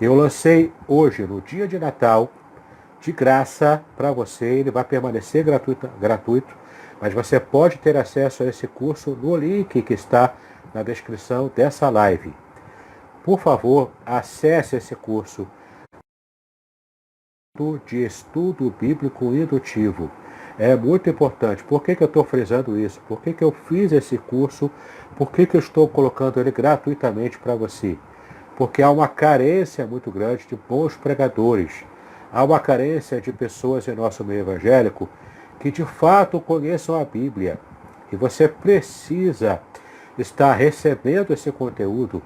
Eu lancei hoje, no dia de Natal, de graça para você, ele vai permanecer gratuito, mas você pode ter acesso a esse curso no link que está na descrição dessa live. Por favor, acesse esse curso de Estudo Bíblico Indutivo. É muito importante. Por que eu estou frisando isso? Por que eu fiz esse curso? Por que eu estou colocando ele gratuitamente para você? Porque há uma carência muito grande de bons pregadores. Há uma carência de pessoas em nosso meio evangélico que de fato conheçam a Bíblia. E você precisa estar recebendo esse conteúdo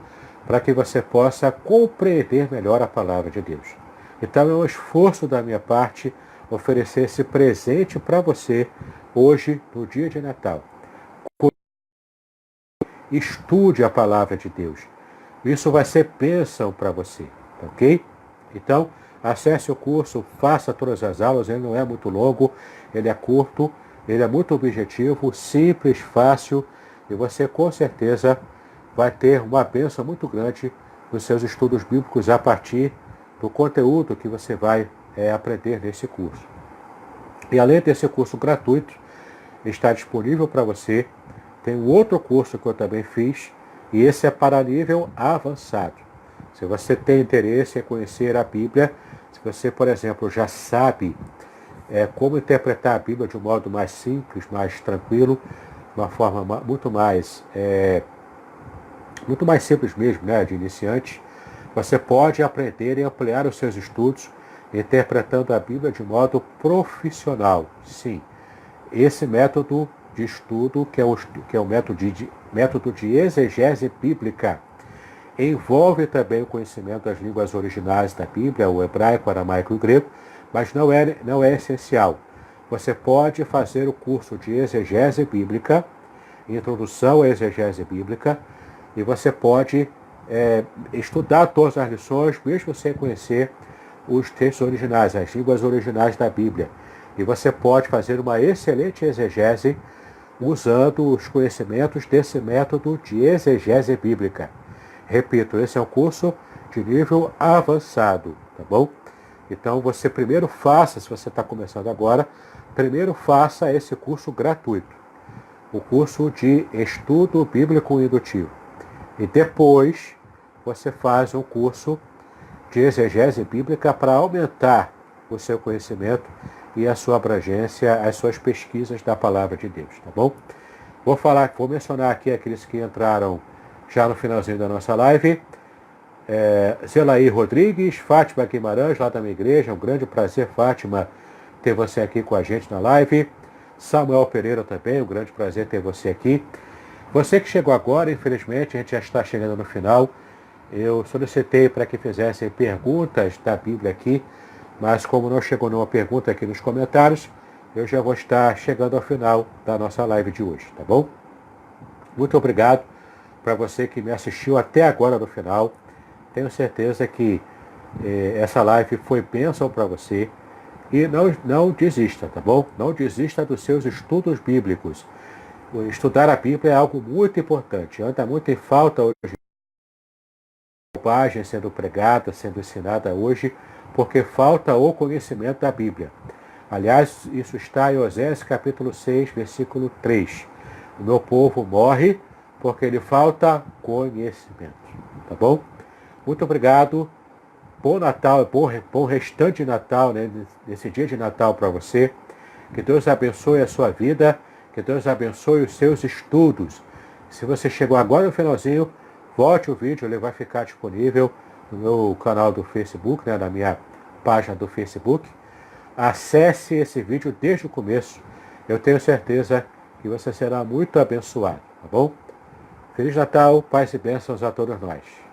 para que você possa compreender melhor a palavra de Deus. Então é um esforço da minha parte oferecer esse presente para você hoje, no dia de Natal. Estude a palavra de Deus. Isso vai ser bênção para você, ok? Então, acesse o curso, faça todas as aulas, ele não é muito longo, ele é curto, ele é muito objetivo, simples, fácil, e você com certeza vai ter uma bênção muito grande nos seus estudos bíblicos a partir do conteúdo que você vai aprender nesse curso. E além desse curso gratuito, está disponível para você, tem um outro curso que eu também fiz, e esse é para nível avançado. Se você tem interesse em conhecer a Bíblia, se você, por exemplo, já sabe como interpretar a Bíblia de um modo mais simples, mais tranquilo, de uma forma muito mais simples mesmo, né, de iniciante, você pode aprender e ampliar os seus estudos interpretando a Bíblia de modo profissional. Sim, esse método de estudo, que é o método de exegese bíblica, envolve também o conhecimento das línguas originais da Bíblia, o hebraico, o aramaico e o grego, mas não é essencial. Você pode fazer o curso de exegese bíblica, introdução à exegese bíblica, e você pode estudar todas as lições, mesmo sem conhecer os textos originais, as línguas originais da Bíblia. E você pode fazer uma excelente exegese usando os conhecimentos desse método de exegese bíblica. Repito, esse é um curso de nível avançado, tá bom? Então você primeiro faça, se você está começando agora, primeiro faça esse curso gratuito, o curso de Estudo Bíblico Indutivo. E depois você faz um curso de exegese bíblica para aumentar o seu conhecimento e a sua abrangência, as suas pesquisas da palavra de Deus, tá bom? Vou mencionar aqui aqueles que entraram já no finalzinho da nossa live. Zelaí Rodrigues, Fátima Guimarães, lá da minha igreja, um grande prazer, Fátima, ter você aqui com a gente na live. Samuel Pereira também, um grande prazer ter você aqui. Você que chegou agora, infelizmente, a gente já está chegando no final. Eu solicitei para que fizessem perguntas da Bíblia aqui, mas como não chegou nenhuma pergunta aqui nos comentários, eu já vou estar chegando ao final da nossa live de hoje, tá bom? Muito obrigado para você que me assistiu até agora no final. Tenho certeza que essa live foi bênção para você. E não desista, tá bom? Não desista dos seus estudos bíblicos. Estudar a Bíblia é algo muito importante. Anda muito em falta hoje, bobagem sendo pregada, sendo ensinada hoje, porque falta o conhecimento da Bíblia. Aliás, isso está em Oséias capítulo 6, versículo 3. O meu povo morre porque lhe falta conhecimento. Tá bom? Muito obrigado. Bom Natal, bom restante de Natal, né? Nesse dia de Natal para você. Que Deus abençoe a sua vida. Que Deus abençoe os seus estudos. Se você chegou agora no finalzinho, volte o vídeo, ele vai ficar disponível no meu canal do Facebook, né? Na minha página do Facebook. Acesse esse vídeo desde o começo. Eu tenho certeza que você será muito abençoado, tá bom? Feliz Natal, paz e bênçãos a todos nós.